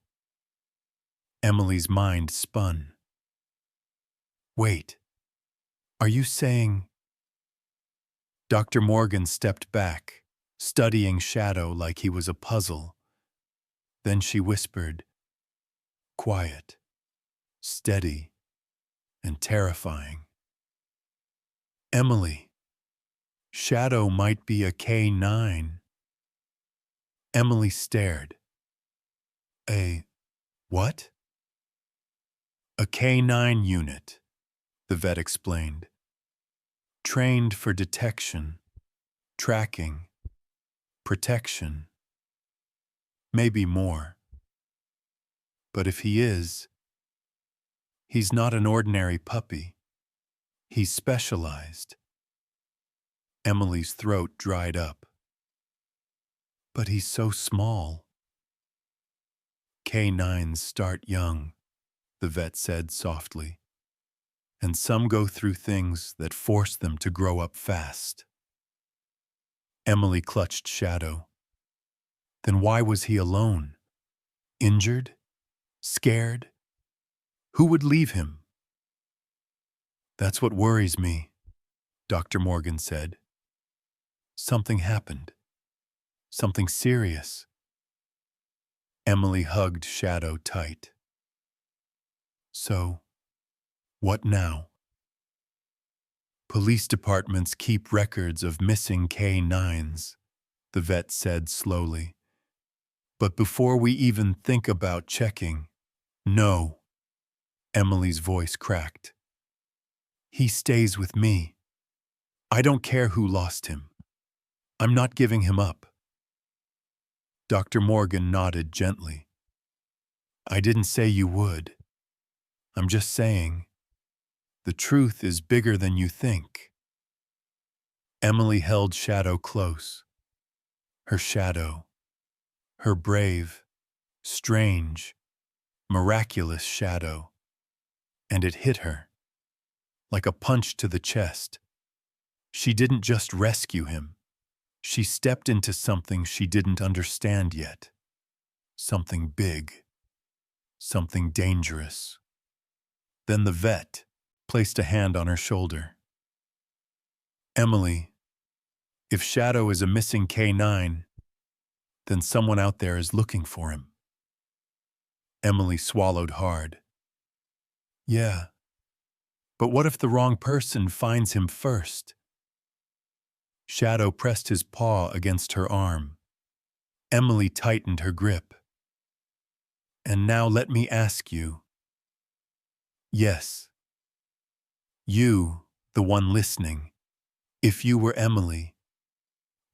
S2: Emily's mind spun. "Wait, are you saying—" Dr. Morgan stepped back, studying Shadow like he was a puzzle. Then she whispered, quiet, steady, and terrifying. Emily, Shadow might be a K9. Emily stared. A what? A K9 unit, the vet explained. Trained for detection, tracking, protection. Maybe more. But if he is, he's not an ordinary puppy. He's specialized. Emily's throat dried up. But he's so small. K9s start young, the vet said softly, and some go through things that force them to grow up fast. Emily clutched Shadow. Then why was he alone? Injured? Scared? Who would leave him? That's what worries me, Dr. Morgan said. Something happened. Something serious. Emily hugged Shadow tight. So, what now? Police departments keep records of missing K9s, the vet said slowly. But before we even think about checking, no, Emily's voice cracked. He stays with me. I don't care who lost him. I'm not giving him up. Dr. Morgan nodded gently. I didn't say you would. I'm just saying, the truth is bigger than you think. Emily held Shadow close. Her shadow. Her brave, strange, miraculous shadow. And it hit her. Like a punch to the chest. She didn't just rescue him. She stepped into something she didn't understand yet. Something big. Something dangerous. Then the vet placed a hand on her shoulder. Emily, if Shadow is a missing K9, then someone out there is looking for him. Emily swallowed hard. Yeah, but what if the wrong person finds him first? Shadow pressed his paw against her arm. Emily tightened her grip. And now let me ask you. Yes. You, the one listening, if you were Emily,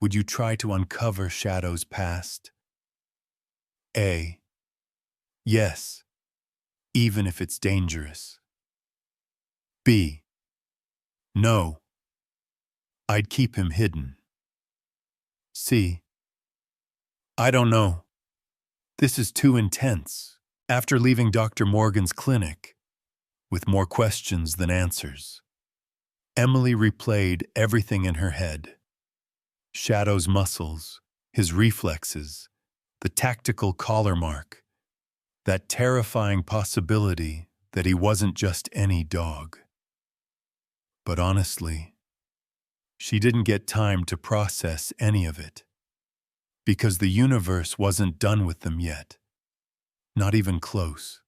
S2: would you try to uncover Shadow's past? A. Yes, even if it's dangerous. B. No. I'd keep him hidden. C. I don't know. This is too intense. After leaving Dr. Morgan's clinic, with more questions than answers, Emily replayed everything in her head. Shadow's muscles, his reflexes, the tactical collar mark, that terrifying possibility that he wasn't just any dog. But honestly, she didn't get time to process any of it, because the universe wasn't done with them yet, not even close.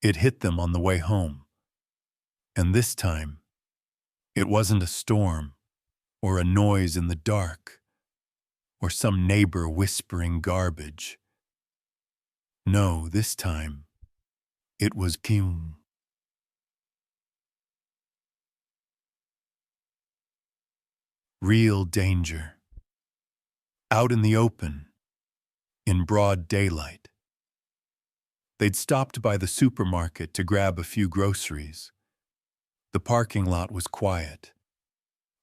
S2: It hit them on the way home, and this time, it wasn't a storm, or a noise in the dark, or some neighbor whispering garbage. No, this time, it was Kim. Real danger. Out in the open, in broad daylight. They'd stopped by the supermarket to grab a few groceries. The parking lot was quiet.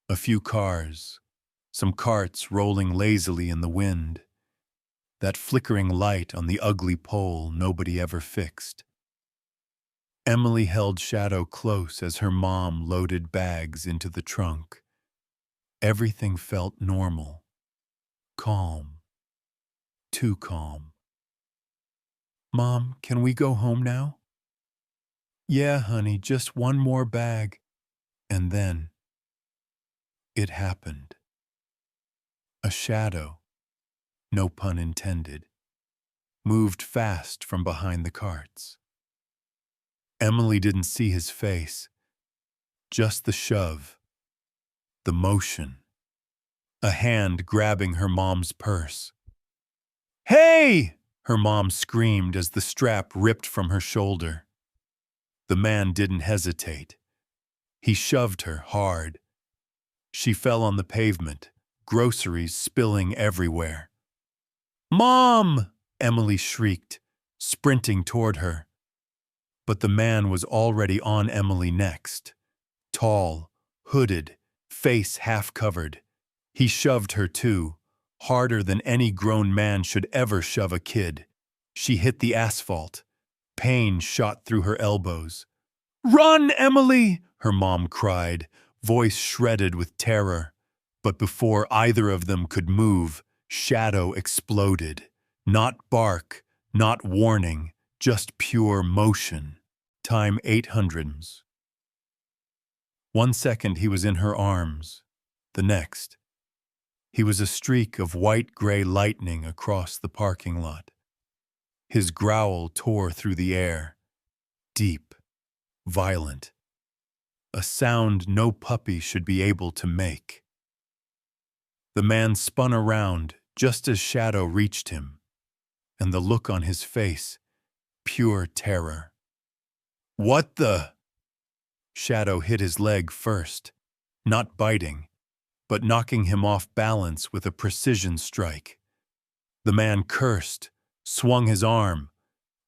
S2: A few cars, some carts rolling lazily in the wind. That flickering light on the ugly pole nobody ever fixed. Emily held Shadow close as her mom loaded bags into the trunk. Everything felt normal, calm, too calm. Mom, can we go home now? Yeah, honey, just one more bag. And then, it happened. A shadow, no pun intended, moved fast from behind the carts. Emily didn't see his face, just the shove, the motion. A hand grabbing her mom's purse. "Hey!" her mom screamed as the strap ripped from her shoulder. The man didn't hesitate. He shoved her hard. She fell on the pavement, groceries spilling everywhere. "Mom!" Emily shrieked, sprinting toward her. But the man was already on Emily next. Tall, hooded, face half covered. He shoved her too, harder than any grown man should ever shove a kid. She hit the asphalt. Pain shot through her elbows. "Run, Emily!" her mom cried, voice shredded with terror. But before either of them could move, Shadow exploded. Not bark, not warning, just pure motion. Time 800. 1 second he was in her arms. The next, he was a streak of white-gray lightning across the parking lot. His growl tore through the air. Deep, violent. A sound no puppy should be able to make. The man spun around just as Shadow reached him, and the look on his face, pure terror. "What the?" Shadow hit his leg first, not biting, but knocking him off balance with a precision strike. The man cursed, swung his arm,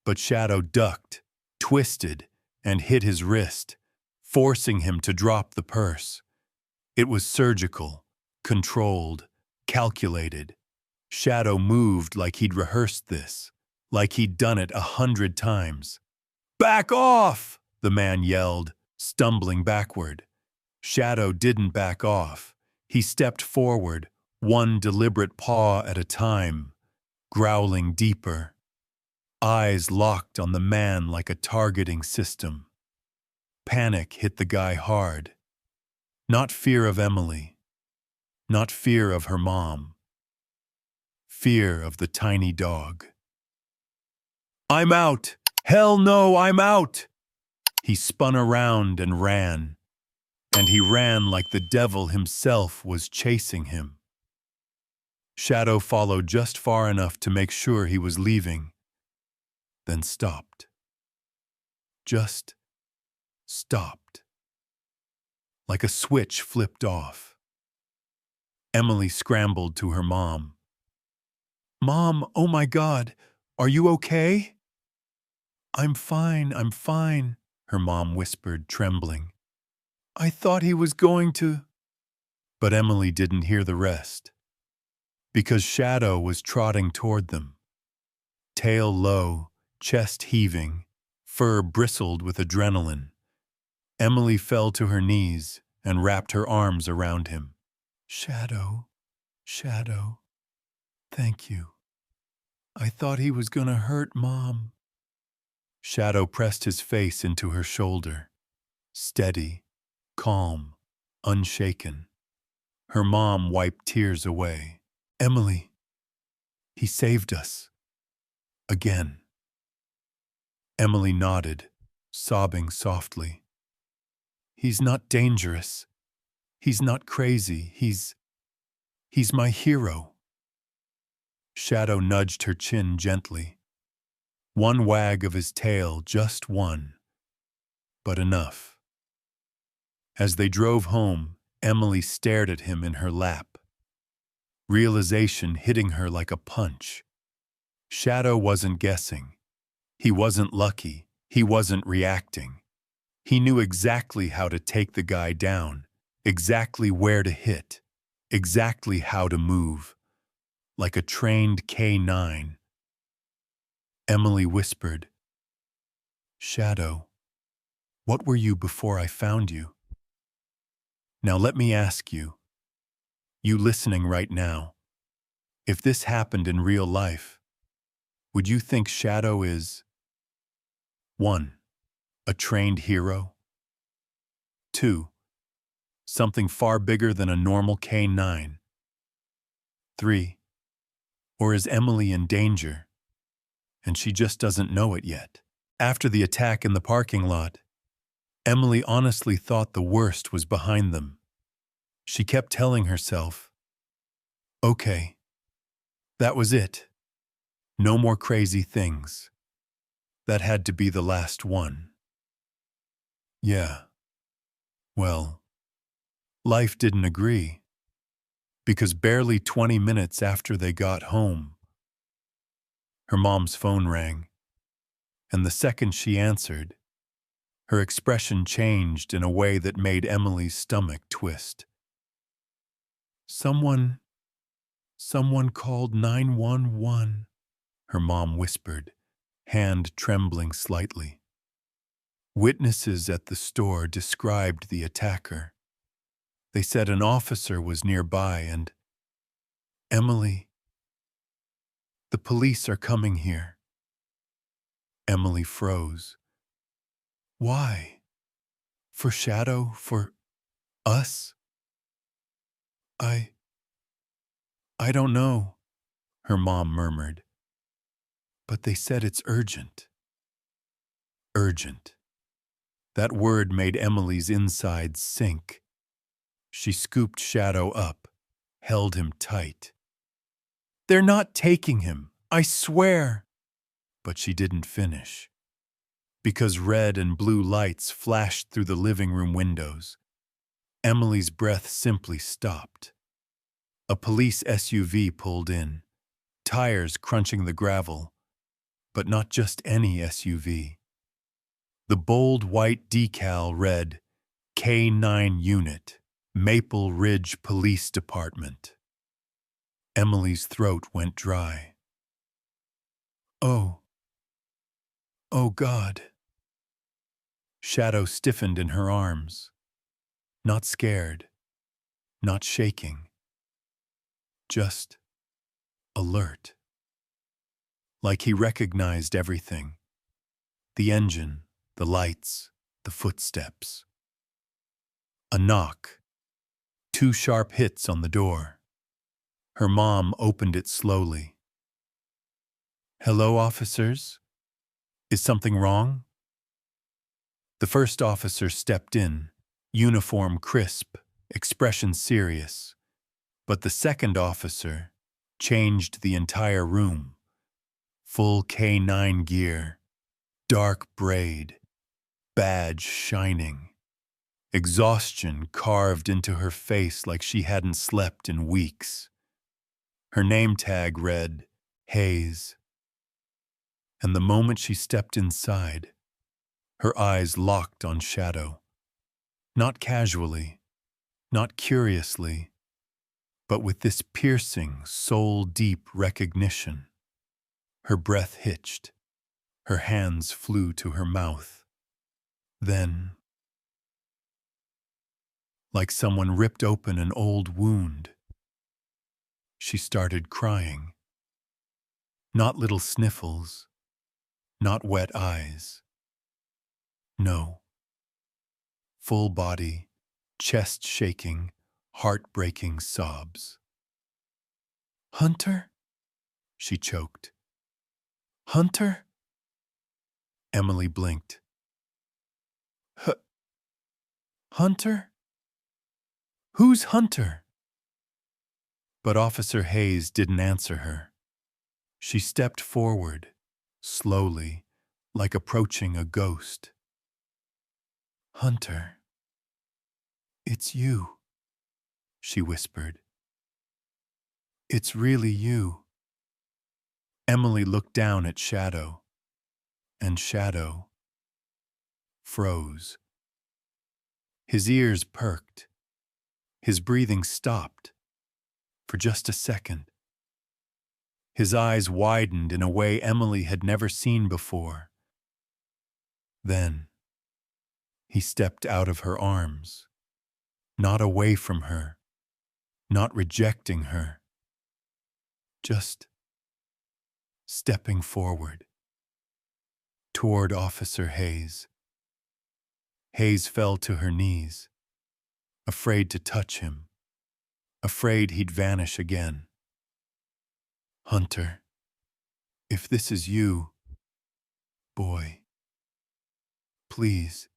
S2: but Shadow ducked, twisted, and hit his wrist, forcing him to drop the purse. It was surgical, controlled, calculated. Shadow moved like he'd rehearsed this, like he'd done it 100 times. "Back off!" the man yelled, stumbling backward. Shadow didn't back off. He stepped forward, one deliberate paw at a time, growling deeper. Eyes locked on the man like a targeting system. Panic hit the guy hard. Not fear of Emily. Not fear of her mom. Fear of the tiny dog. "I'm out! Hell no, I'm out!" He spun around and ran. And he ran like the devil himself was chasing him. Shadow followed just far enough to make sure he was leaving, then stopped. Just stopped. Like a switch flipped off. Emily scrambled to her mom. "Mom, oh my God, are you okay?" I'm fine, her mom whispered, trembling. "I thought he was going to..." But Emily didn't hear the rest. Because Shadow was trotting toward them. Tail low, chest heaving, fur bristled with adrenaline. Emily fell to her knees and wrapped her arms around him. Shadow, thank you. I thought he was gonna hurt Mom." Shadow pressed his face into her shoulder. Steady, calm, unshaken. Her mom wiped tears away. "Emily, he saved us. Again." Emily nodded, sobbing softly. "He's not dangerous. He's not crazy. He's my hero." Shadow nudged her chin gently. One wag of his tail, just one. But enough. As they drove home, Emily stared at him in her lap. Realization hitting her like a punch. Shadow wasn't guessing. He wasn't lucky. He wasn't reacting. He knew exactly how to take the guy down, exactly where to hit, exactly how to move. Like a trained K9. Emily whispered, "Shadow, what were you before I found you? Now let me ask you, you listening right now, if this happened in real life, would you think Shadow is 1. A trained hero? 2. Something far bigger than a normal K9? 3. Or is Emily in danger, and she just doesn't know it yet?" After the attack in the parking lot, Emily honestly thought the worst was behind them. She kept telling herself, okay, that was it. No more crazy things. That had to be the last one. Yeah, well, life didn't agree, because barely 20 minutes after they got home, her mom's phone rang, and the second she answered, her expression changed in a way that made Emily's stomach twist. Someone called 911, her mom whispered, hand trembling slightly. Witnesses at the store described the attacker. They said an officer was nearby and, Emily, the police are coming here. Emily froze. Why? For Shadow? For us? I don't know, her mom murmured. But they said it's urgent. Urgent. That word made Emily's insides sink. She scooped Shadow up, held him tight. They're not taking him, I swear. But she didn't finish. Because red and blue lights flashed through the living room windows, Emily's breath simply stopped. A police SUV pulled in, tires crunching the gravel, but not just any SUV. The bold white decal read, K9 Unit, Maple Ridge Police Department. Emily's throat went dry. Oh God. Shadow stiffened in her arms. Not scared, not shaking. Just alert. Like he recognized everything. The engine, the lights, the footsteps. A knock. 2 sharp hits on the door. Her mom opened it slowly. Hello, officers? Is something wrong? The first officer stepped in, uniform crisp, expression serious. But the second officer changed the entire room. Full K9 gear, dark braid, badge shining. Exhaustion carved into her face like she hadn't slept in weeks. Her name tag read, Hayes. And the moment she stepped inside, her eyes locked on Shadow. Not casually, not curiously, but with this piercing, soul-deep recognition. Her breath hitched. Her hands flew to her mouth. Then, like someone ripped open an old wound, she started crying. Not little sniffles, not wet eyes. No. Full body, chest shaking, heartbreaking sobs. Hunter? She choked. Hunter? Emily blinked. Hunter? Who's Hunter? But Officer Hayes didn't answer her. She stepped forward, slowly, like approaching a ghost. Hunter, it's you, she whispered. It's really you. Emily looked down at Shadow, and Shadow froze. His ears perked. His breathing stopped for just a second. His eyes widened in a way Emily had never seen before. Then, he stepped out of her arms, not away from her, not rejecting her, just stepping forward, toward Officer Hayes. Hayes fell to her knees, afraid to touch him, afraid he'd vanish again. Hunter, if this is you, boy, Please,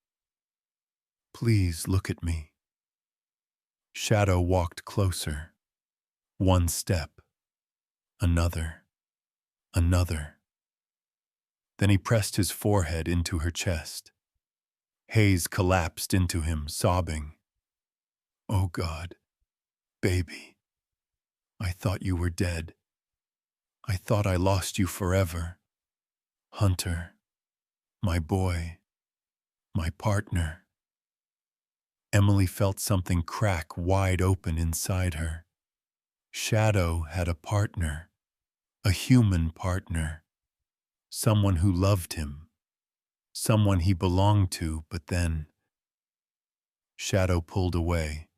S2: please look at me. Shadow walked closer. One step, another, another. Then he pressed his forehead into her chest. Hayes collapsed into him, sobbing. Oh God, baby, I thought you were dead. I thought I lost you forever. Hunter, my boy, my partner. Emily felt something crack wide open inside her. Shadow had a partner, a human partner, someone who loved him, someone he belonged to, but then Shadow pulled away,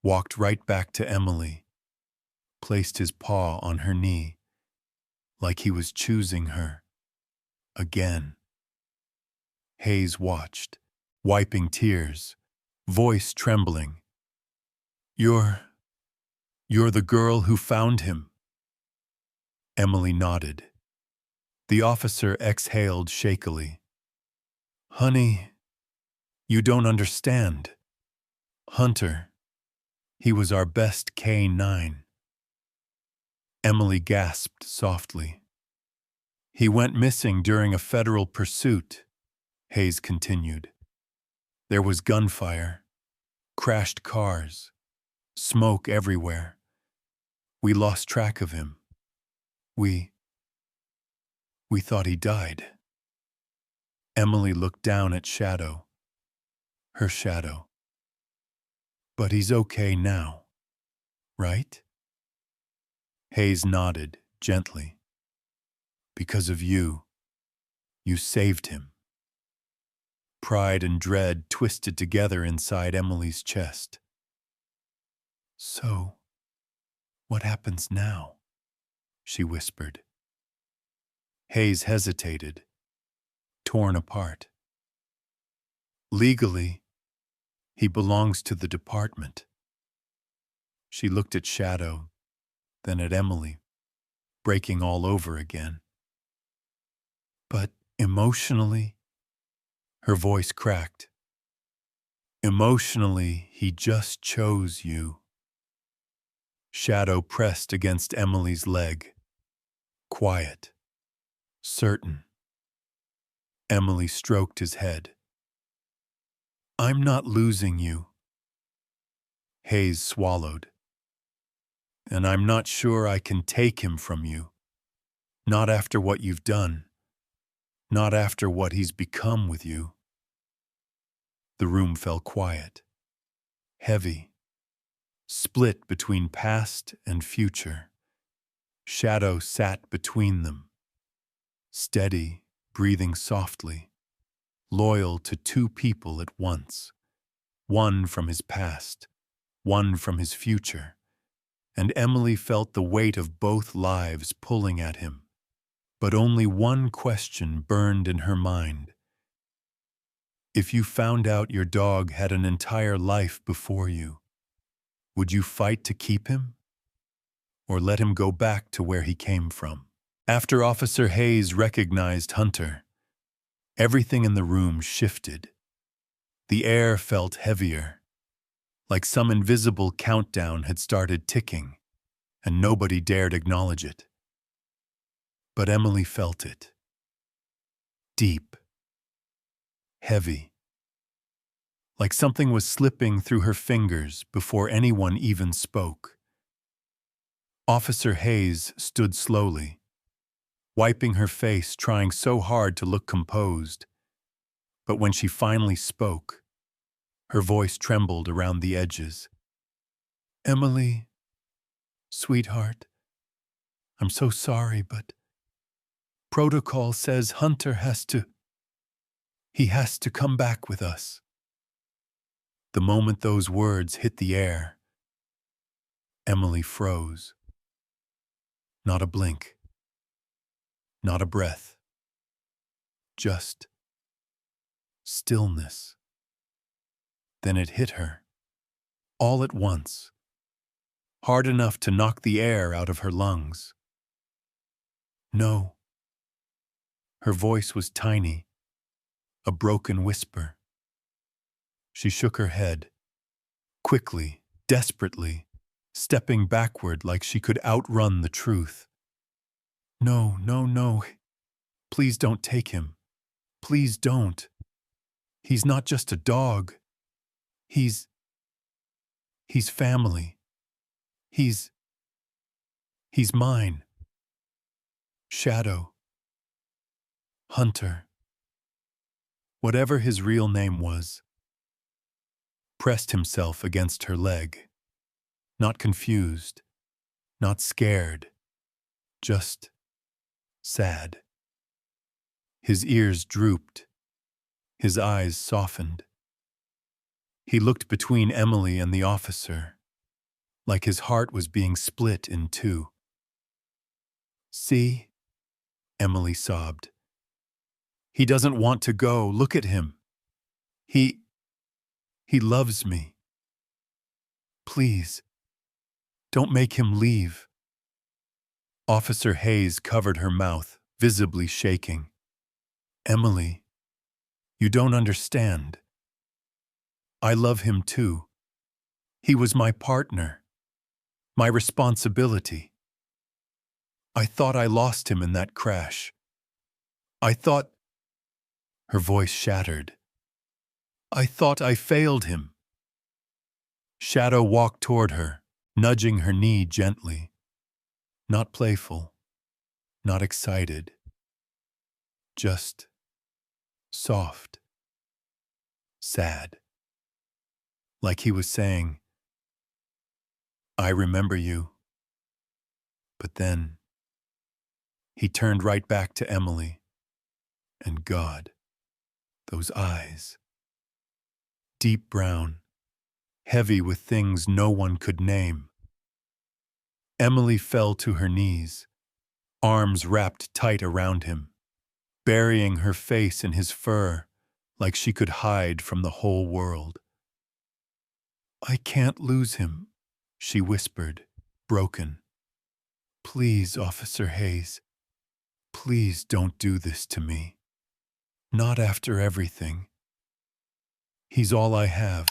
S2: walked right back to Emily, placed his paw on her knee, like he was choosing her. Again. Hayes watched, wiping tears, voice trembling. You're the girl who found him. Emily nodded. The officer exhaled shakily. Honey, you don't understand. Hunter, he was our best K-9. Emily gasped softly. He went missing during a federal pursuit, Hayes continued. There was gunfire, crashed cars, smoke everywhere. We lost track of him. We thought he died. Emily looked down at Shadow. Her shadow. But he's okay now, right? Hayes nodded gently. Because of you, you saved him. Pride and dread twisted together inside Emily's chest. So, what happens now? She whispered. Hayes hesitated, torn apart. Legally, he belongs to the department. She looked at Shadow, then at Emily, breaking all over again. But emotionally, her voice cracked. Emotionally, he just chose you. Shadow pressed against Emily's leg. Quiet. Certain. Emily stroked his head. I'm not losing you. Hayes swallowed. And I'm not sure I can take him from you. Not after what you've done. Not after what he's become with you. The room fell quiet. Heavy. Split between past and future. Shadow sat between them. Steady, breathing softly. Loyal to two people at once. One from his past. One from his future. And Emily felt the weight of both lives pulling at him. But only one question burned in her mind. If you found out your dog had an entire life before you, would you fight to keep him? Or let him go back to where he came from? After Officer Hayes recognized Hunter, everything in the room shifted. The air felt heavier, like some invisible countdown had started ticking, and nobody dared acknowledge it. But Emily felt it. Deep. Heavy. Like something was slipping through her fingers before anyone even spoke. Officer Hayes stood slowly, wiping her face, trying so hard to look composed. But when she finally spoke, her voice trembled around the edges. Emily, sweetheart, I'm so sorry, but protocol says Hunter has to come back with us. The moment those words hit the air, Emily froze. Not a blink. Not a breath. Just stillness. Then it hit her, all at once, hard enough to knock the air out of her lungs. No. Her voice was tiny, a broken whisper. She shook her head, quickly, desperately, stepping backward like she could outrun the truth. No, no, no. Please don't take him. Please don't. He's not just a dog. He's family. He's mine. Shadow. Hunter. Whatever his real name was, pressed himself against her leg. Not confused, not scared, just sad. His ears drooped, his eyes softened. He looked between Emily and the officer, like his heart was being split in two. See? Emily sobbed. He doesn't want to go. Look at him. He loves me. Please, don't make him leave. Officer Hayes covered her mouth, visibly shaking. Emily, you don't understand. I love him too. He was my partner, my responsibility. I thought I lost him in that crash. I thought... Her voice shattered. I thought I failed him. Shadow walked toward her, nudging her knee gently. Not playful, not excited. Just soft, sad. Like he was saying, I remember you. But then, he turned right back to Emily. And God, those eyes. Deep brown, heavy with things no one could name. Emily fell to her knees, arms wrapped tight around him, burying her face in his fur like she could hide from the whole world. I can't lose him, she whispered, broken. Please, Officer Hayes, please don't do this to me. Not after everything. He's all I have.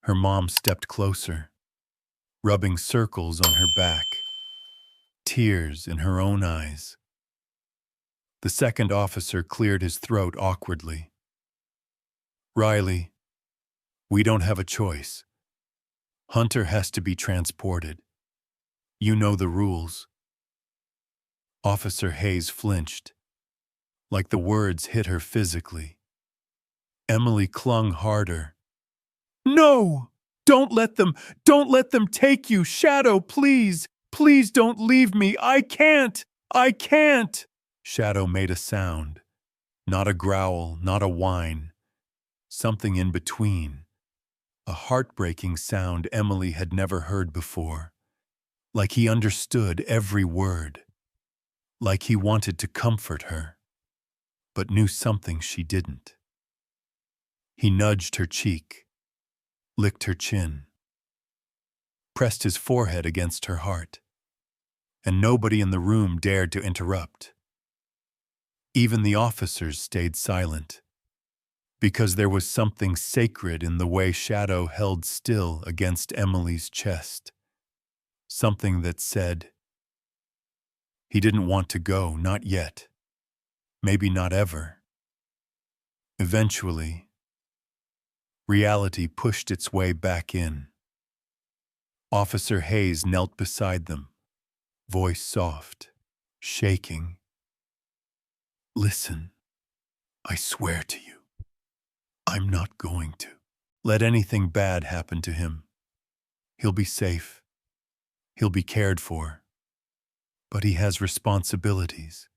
S2: Her mom stepped closer, rubbing circles on her back, tears in her own eyes. The second officer cleared his throat awkwardly. Riley, we don't have a choice. Hunter has to be transported. You know the rules. Officer Hayes flinched, like the words hit her physically. Emily clung harder. No! Don't let them take you! Shadow, please! Please don't leave me! I can't! Shadow made a sound. Not a growl, not a whine. Something in between. A heartbreaking sound Emily had never heard before. Like he understood every word. Like he wanted to comfort her, but knew something she didn't. He nudged her cheek, licked her chin, pressed his forehead against her heart, and nobody in the room dared to interrupt. Even the officers stayed silent, because there was something sacred in the way Shadow held still against Emily's chest. Something that said, he didn't want to go, not yet. Maybe not ever. Eventually, reality pushed its way back in. Officer Hayes knelt beside them, voice soft, shaking. Listen, I swear to you, I'm not going to let anything bad happen to him. He'll be safe. He'll be cared for. But he has responsibilities.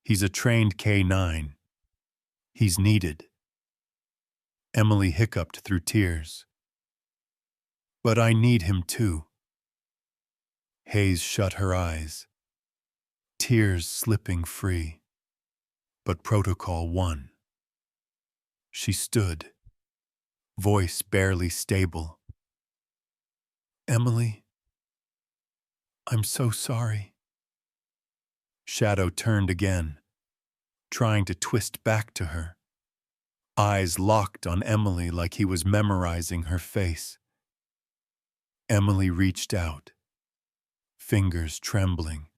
S2: He's a trained K-9. He's needed. Emily hiccuped through tears. But I need him too. Hayes shut her eyes, tears slipping free. But protocol won. She stood, voice barely stable. Emily, I'm so sorry. Shadow turned again, trying to twist back to her. Eyes locked on Emily like he was memorizing her face. Emily reached out, fingers trembling,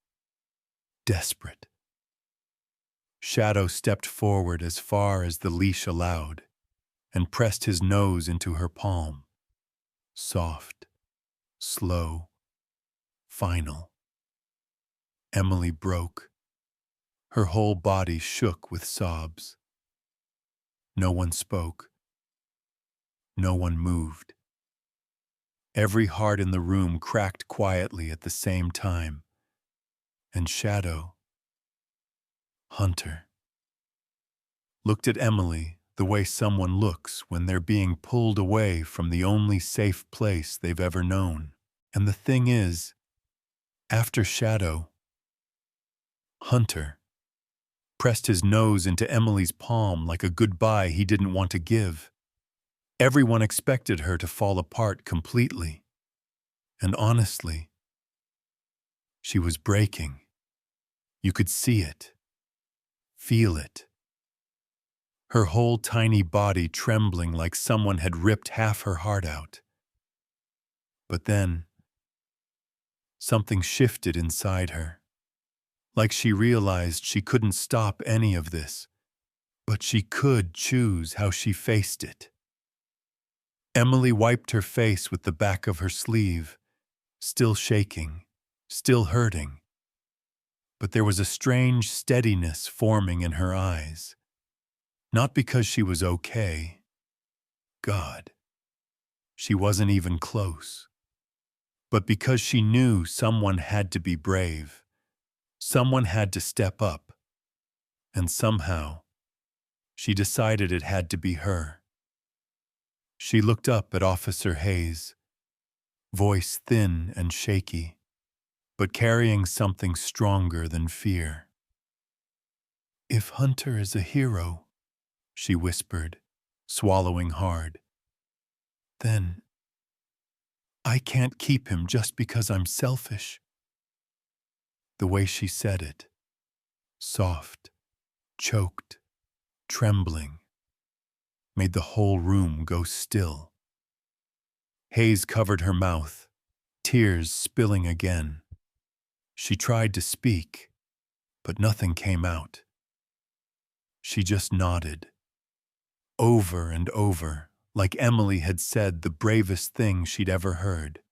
S2: desperate. Shadow stepped forward as far as the leash allowed and pressed his nose into her palm. Soft, slow, final. Emily broke. Her whole body shook with sobs. No one spoke. No one moved. Every heart in the room cracked quietly at the same time. And Shadow, Hunter, looked at Emily the way someone looks when they're being pulled away from the only safe place they've ever known. And the thing is, after Shadow, Hunter pressed his nose into Emily's palm like a goodbye he didn't want to give. Everyone expected her to fall apart completely. And honestly, she was breaking. You could see it, feel it. Her whole tiny body trembling like someone had ripped half her heart out. But then, something shifted inside her. Like she realized she couldn't stop any of this, but she could choose how she faced it. Emily wiped her face with the back of her sleeve, still shaking, still hurting. But there was a strange steadiness forming in her eyes. Not because she was okay. God, she wasn't even close. But because she knew someone had to be brave. Someone had to step up. And somehow, she decided it had to be her. She looked up at Officer Hayes, voice thin and shaky, but carrying something stronger than fear. "If Hunter is a hero," she whispered, swallowing hard, "then I can't keep him just because I'm selfish." The way she said it, soft, choked, trembling, made the whole room go still. Hayes covered her mouth, tears spilling again. She tried to speak, but nothing came out. She just nodded, over and over, like Emily had said the bravest thing she'd ever heard.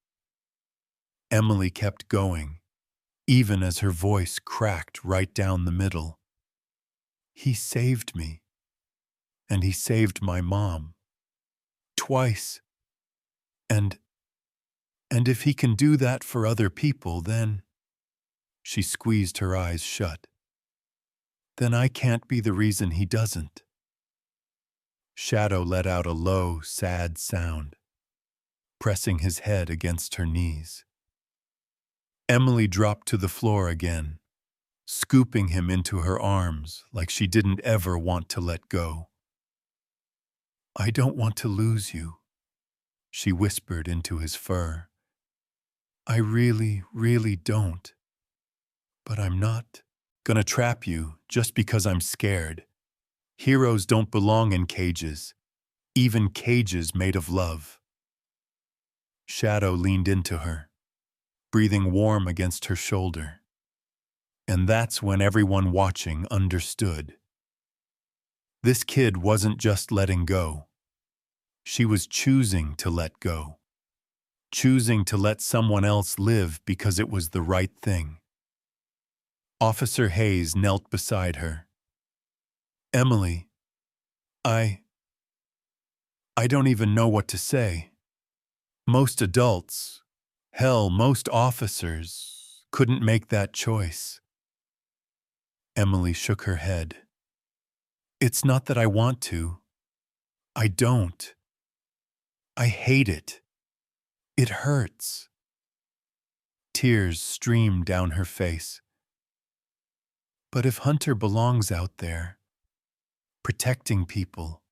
S2: Emily kept going, even as her voice cracked right down the middle. "He saved me, and he saved my mom. Twice. And if he can do that for other people, then—" She squeezed her eyes shut. "Then I can't be the reason he doesn't." Shadow let out a low, sad sound, pressing his head against her knees. Emily dropped to the floor again, scooping him into her arms like she didn't ever want to let go. "I don't want to lose you," she whispered into his fur. "I really, really don't. But I'm not gonna trap you just because I'm scared. Heroes don't belong in cages, even cages made of love." Shadow leaned into her, breathing warm against her shoulder. And that's when everyone watching understood. This kid wasn't just letting go. She was choosing to let go. Choosing to let someone else live because it was the right thing. Officer Hayes knelt beside her. "Emily, I don't even know what to say. Most adults, hell, most officers, couldn't make that choice." Emily shook her head. "It's not that I want to. I don't. I hate it. It hurts." Tears streamed down her face. "But if Hunter belongs out there, protecting people,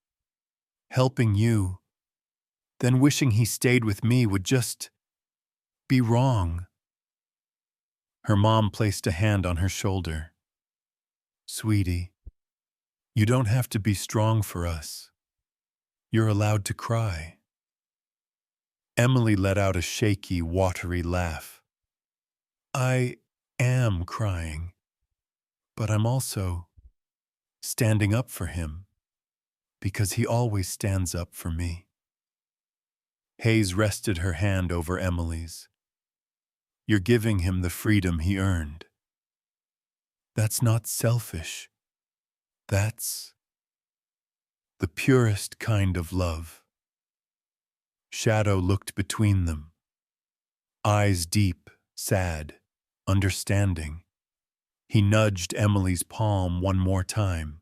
S2: helping you, then wishing he stayed with me would just be wrong." Her mom placed a hand on her shoulder. "Sweetie, You don't have to be strong for us. You're allowed to cry. Emily let out a shaky, watery laugh. I am crying, but I'm also standing up for him because he always stands up for me. Hayes rested her hand over Emily's. You're giving him the freedom he earned. That's not selfish. That's the purest kind of love. Shadow looked between them, eyes deep, sad, understanding. He nudged Emily's palm one more time,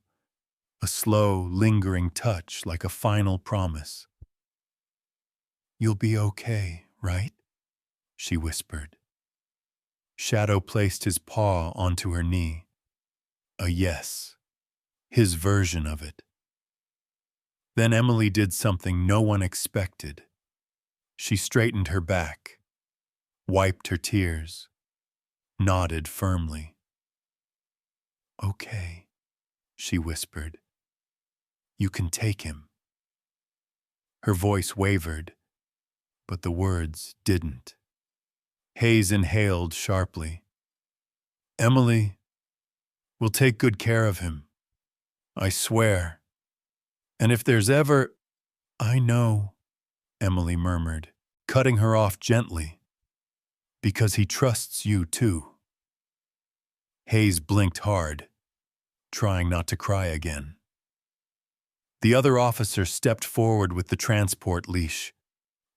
S2: a slow, lingering touch like a final promise. You'll be okay, right? She whispered. Shadow placed his paw onto her knee. A yes, his version of it. Then Emily did something no one expected. She straightened her back, wiped her tears, nodded firmly. Okay, she whispered. You can take him. Her voice wavered, but the words didn't. Hayes inhaled sharply. Emily, we'll take good care of him. I swear. And if there's ever... I know, Emily murmured, cutting her off gently. Because he trusts you too. Hayes blinked hard, trying not to cry again. The other officer stepped forward with the transport leash,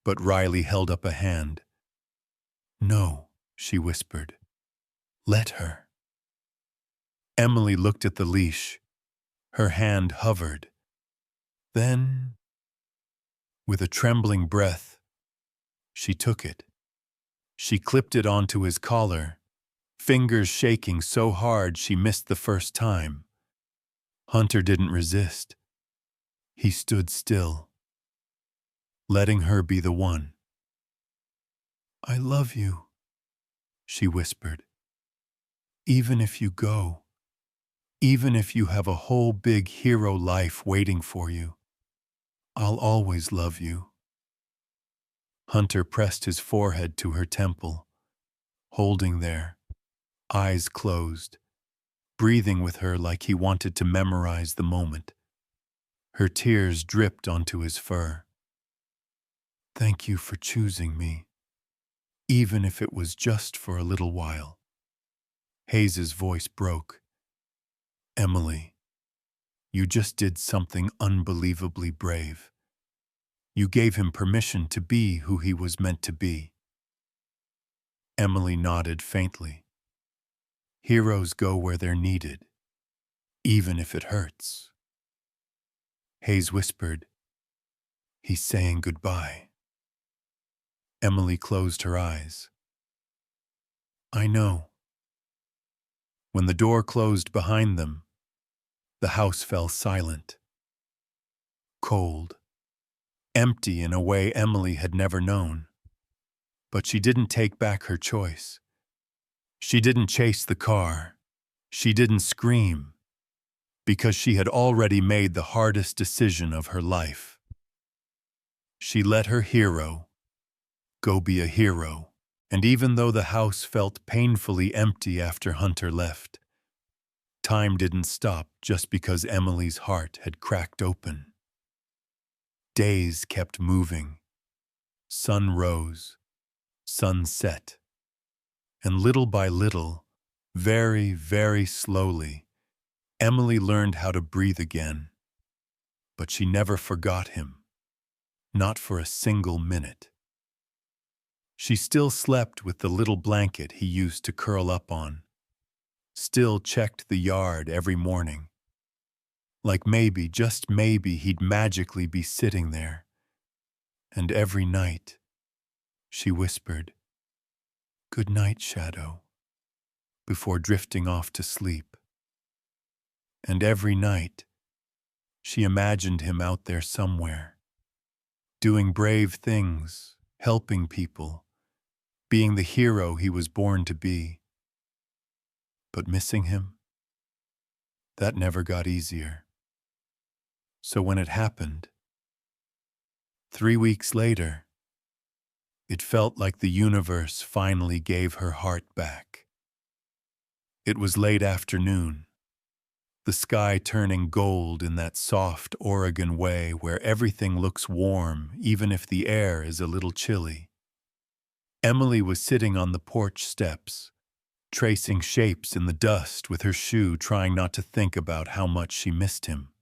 S2: but Riley held up a hand. No, she whispered. Let her. Emily looked at the leash. Her hand hovered. Then, with a trembling breath, she took it. She clipped it onto his collar, fingers shaking so hard she missed the first time. Hunter didn't resist. He stood still, letting her be the one. I love you, she whispered. Even if you go, even if you have a whole big hero life waiting for you, I'll always love you. Hunter pressed his forehead to her temple, holding there, eyes closed, breathing with her like he wanted to memorize the moment. Her tears dripped onto his fur. Thank you for choosing me, even if it was just for a little while. Hayes's voice broke. Emily, you just did something unbelievably brave. You gave him permission to be who he was meant to be. Emily nodded faintly. Heroes go where they're needed, even if it hurts. Hayes whispered, He's saying goodbye. Emily closed her eyes. I know. When the door closed behind them, the house fell silent. Cold. Empty in a way Emily had never known. But she didn't take back her choice. She didn't chase the car. She didn't scream. Because she had already made the hardest decision of her life. She let her hero go be a hero. And even though the house felt painfully empty after Hunter left, time didn't stop just because Emily's heart had cracked open. Days kept moving. Sun rose, sun set. And little by little, very, very slowly, Emily learned how to breathe again. But she never forgot him. Not for a single minute. She still slept with the little blanket he used to curl up on. Still checked the yard every morning. Like maybe, just maybe, he'd magically be sitting there. And every night, she whispered, "Good night, Shadow," before drifting off to sleep. And every night, she imagined him out there somewhere, doing brave things, helping people, being the hero he was born to be. But missing him? That never got easier. So when it happened, 3 weeks later, it felt like the universe finally gave her heart back. It was late afternoon, the sky turning gold in that soft Oregon way where everything looks warm even if the air is a little chilly. Emily was sitting on the porch steps, tracing shapes in the dust with her shoe, trying not to think about how much she missed him.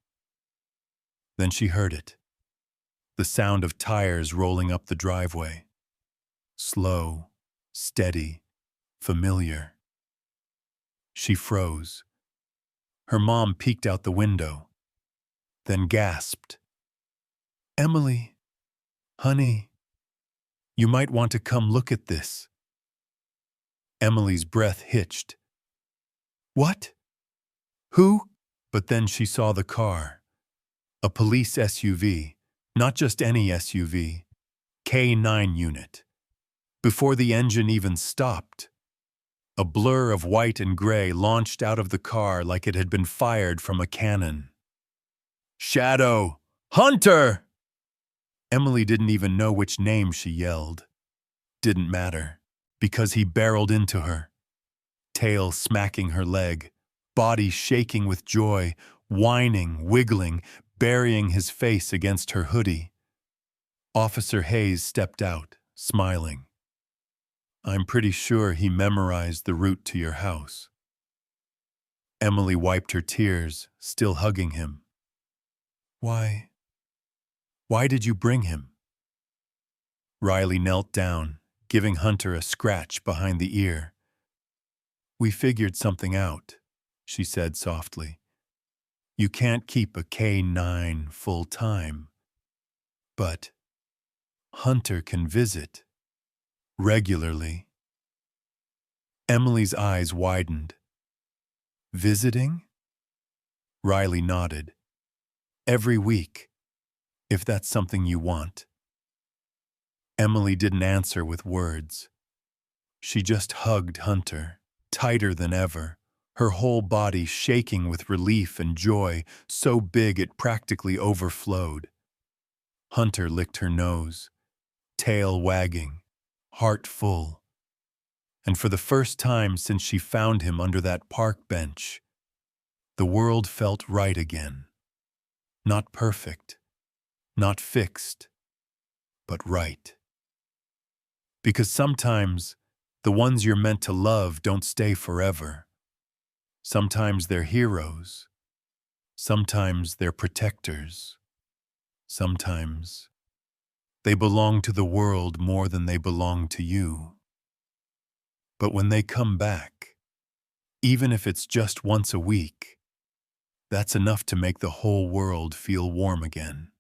S2: Then she heard it, the sound of tires rolling up the driveway. Slow, steady, familiar. She froze. Her mom peeked out the window, then gasped. "Emily, honey, you might want to come look at this." Emily's breath hitched. "What? Who?" But then she saw the car. A police SUV, not just any SUV, K9 unit. Before the engine even stopped, a blur of white and gray launched out of the car like it had been fired from a cannon. "Shadow! Hunter!" Emily didn't even know which name she yelled. Didn't matter, because he barreled into her, tail smacking her leg, body shaking with joy, whining, wiggling, burying his face against her hoodie. Officer Hayes stepped out, smiling. "I'm pretty sure he memorized the route to your house." Emily wiped her tears, still hugging him. Why did you bring him?" Riley knelt down, giving Hunter a scratch behind the ear. "We figured something out," she said softly. "You can't keep a K9 full-time. But Hunter can visit. Regularly." Emily's eyes widened. "Visiting?" Riley nodded. "Every week, if that's something you want." Emily didn't answer with words. She just hugged Hunter, tighter than ever, her whole body shaking with relief and joy, so big it practically overflowed. Hunter licked her nose, tail wagging, heart full. And for the first time since she found him under that park bench, the world felt right again. Not perfect, not fixed, but right. Because sometimes the ones you're meant to love don't stay forever. Sometimes they're heroes. Sometimes they're protectors. Sometimes they belong to the world more than they belong to you. But when they come back, even if it's just once a week, that's enough to make the whole world feel warm again.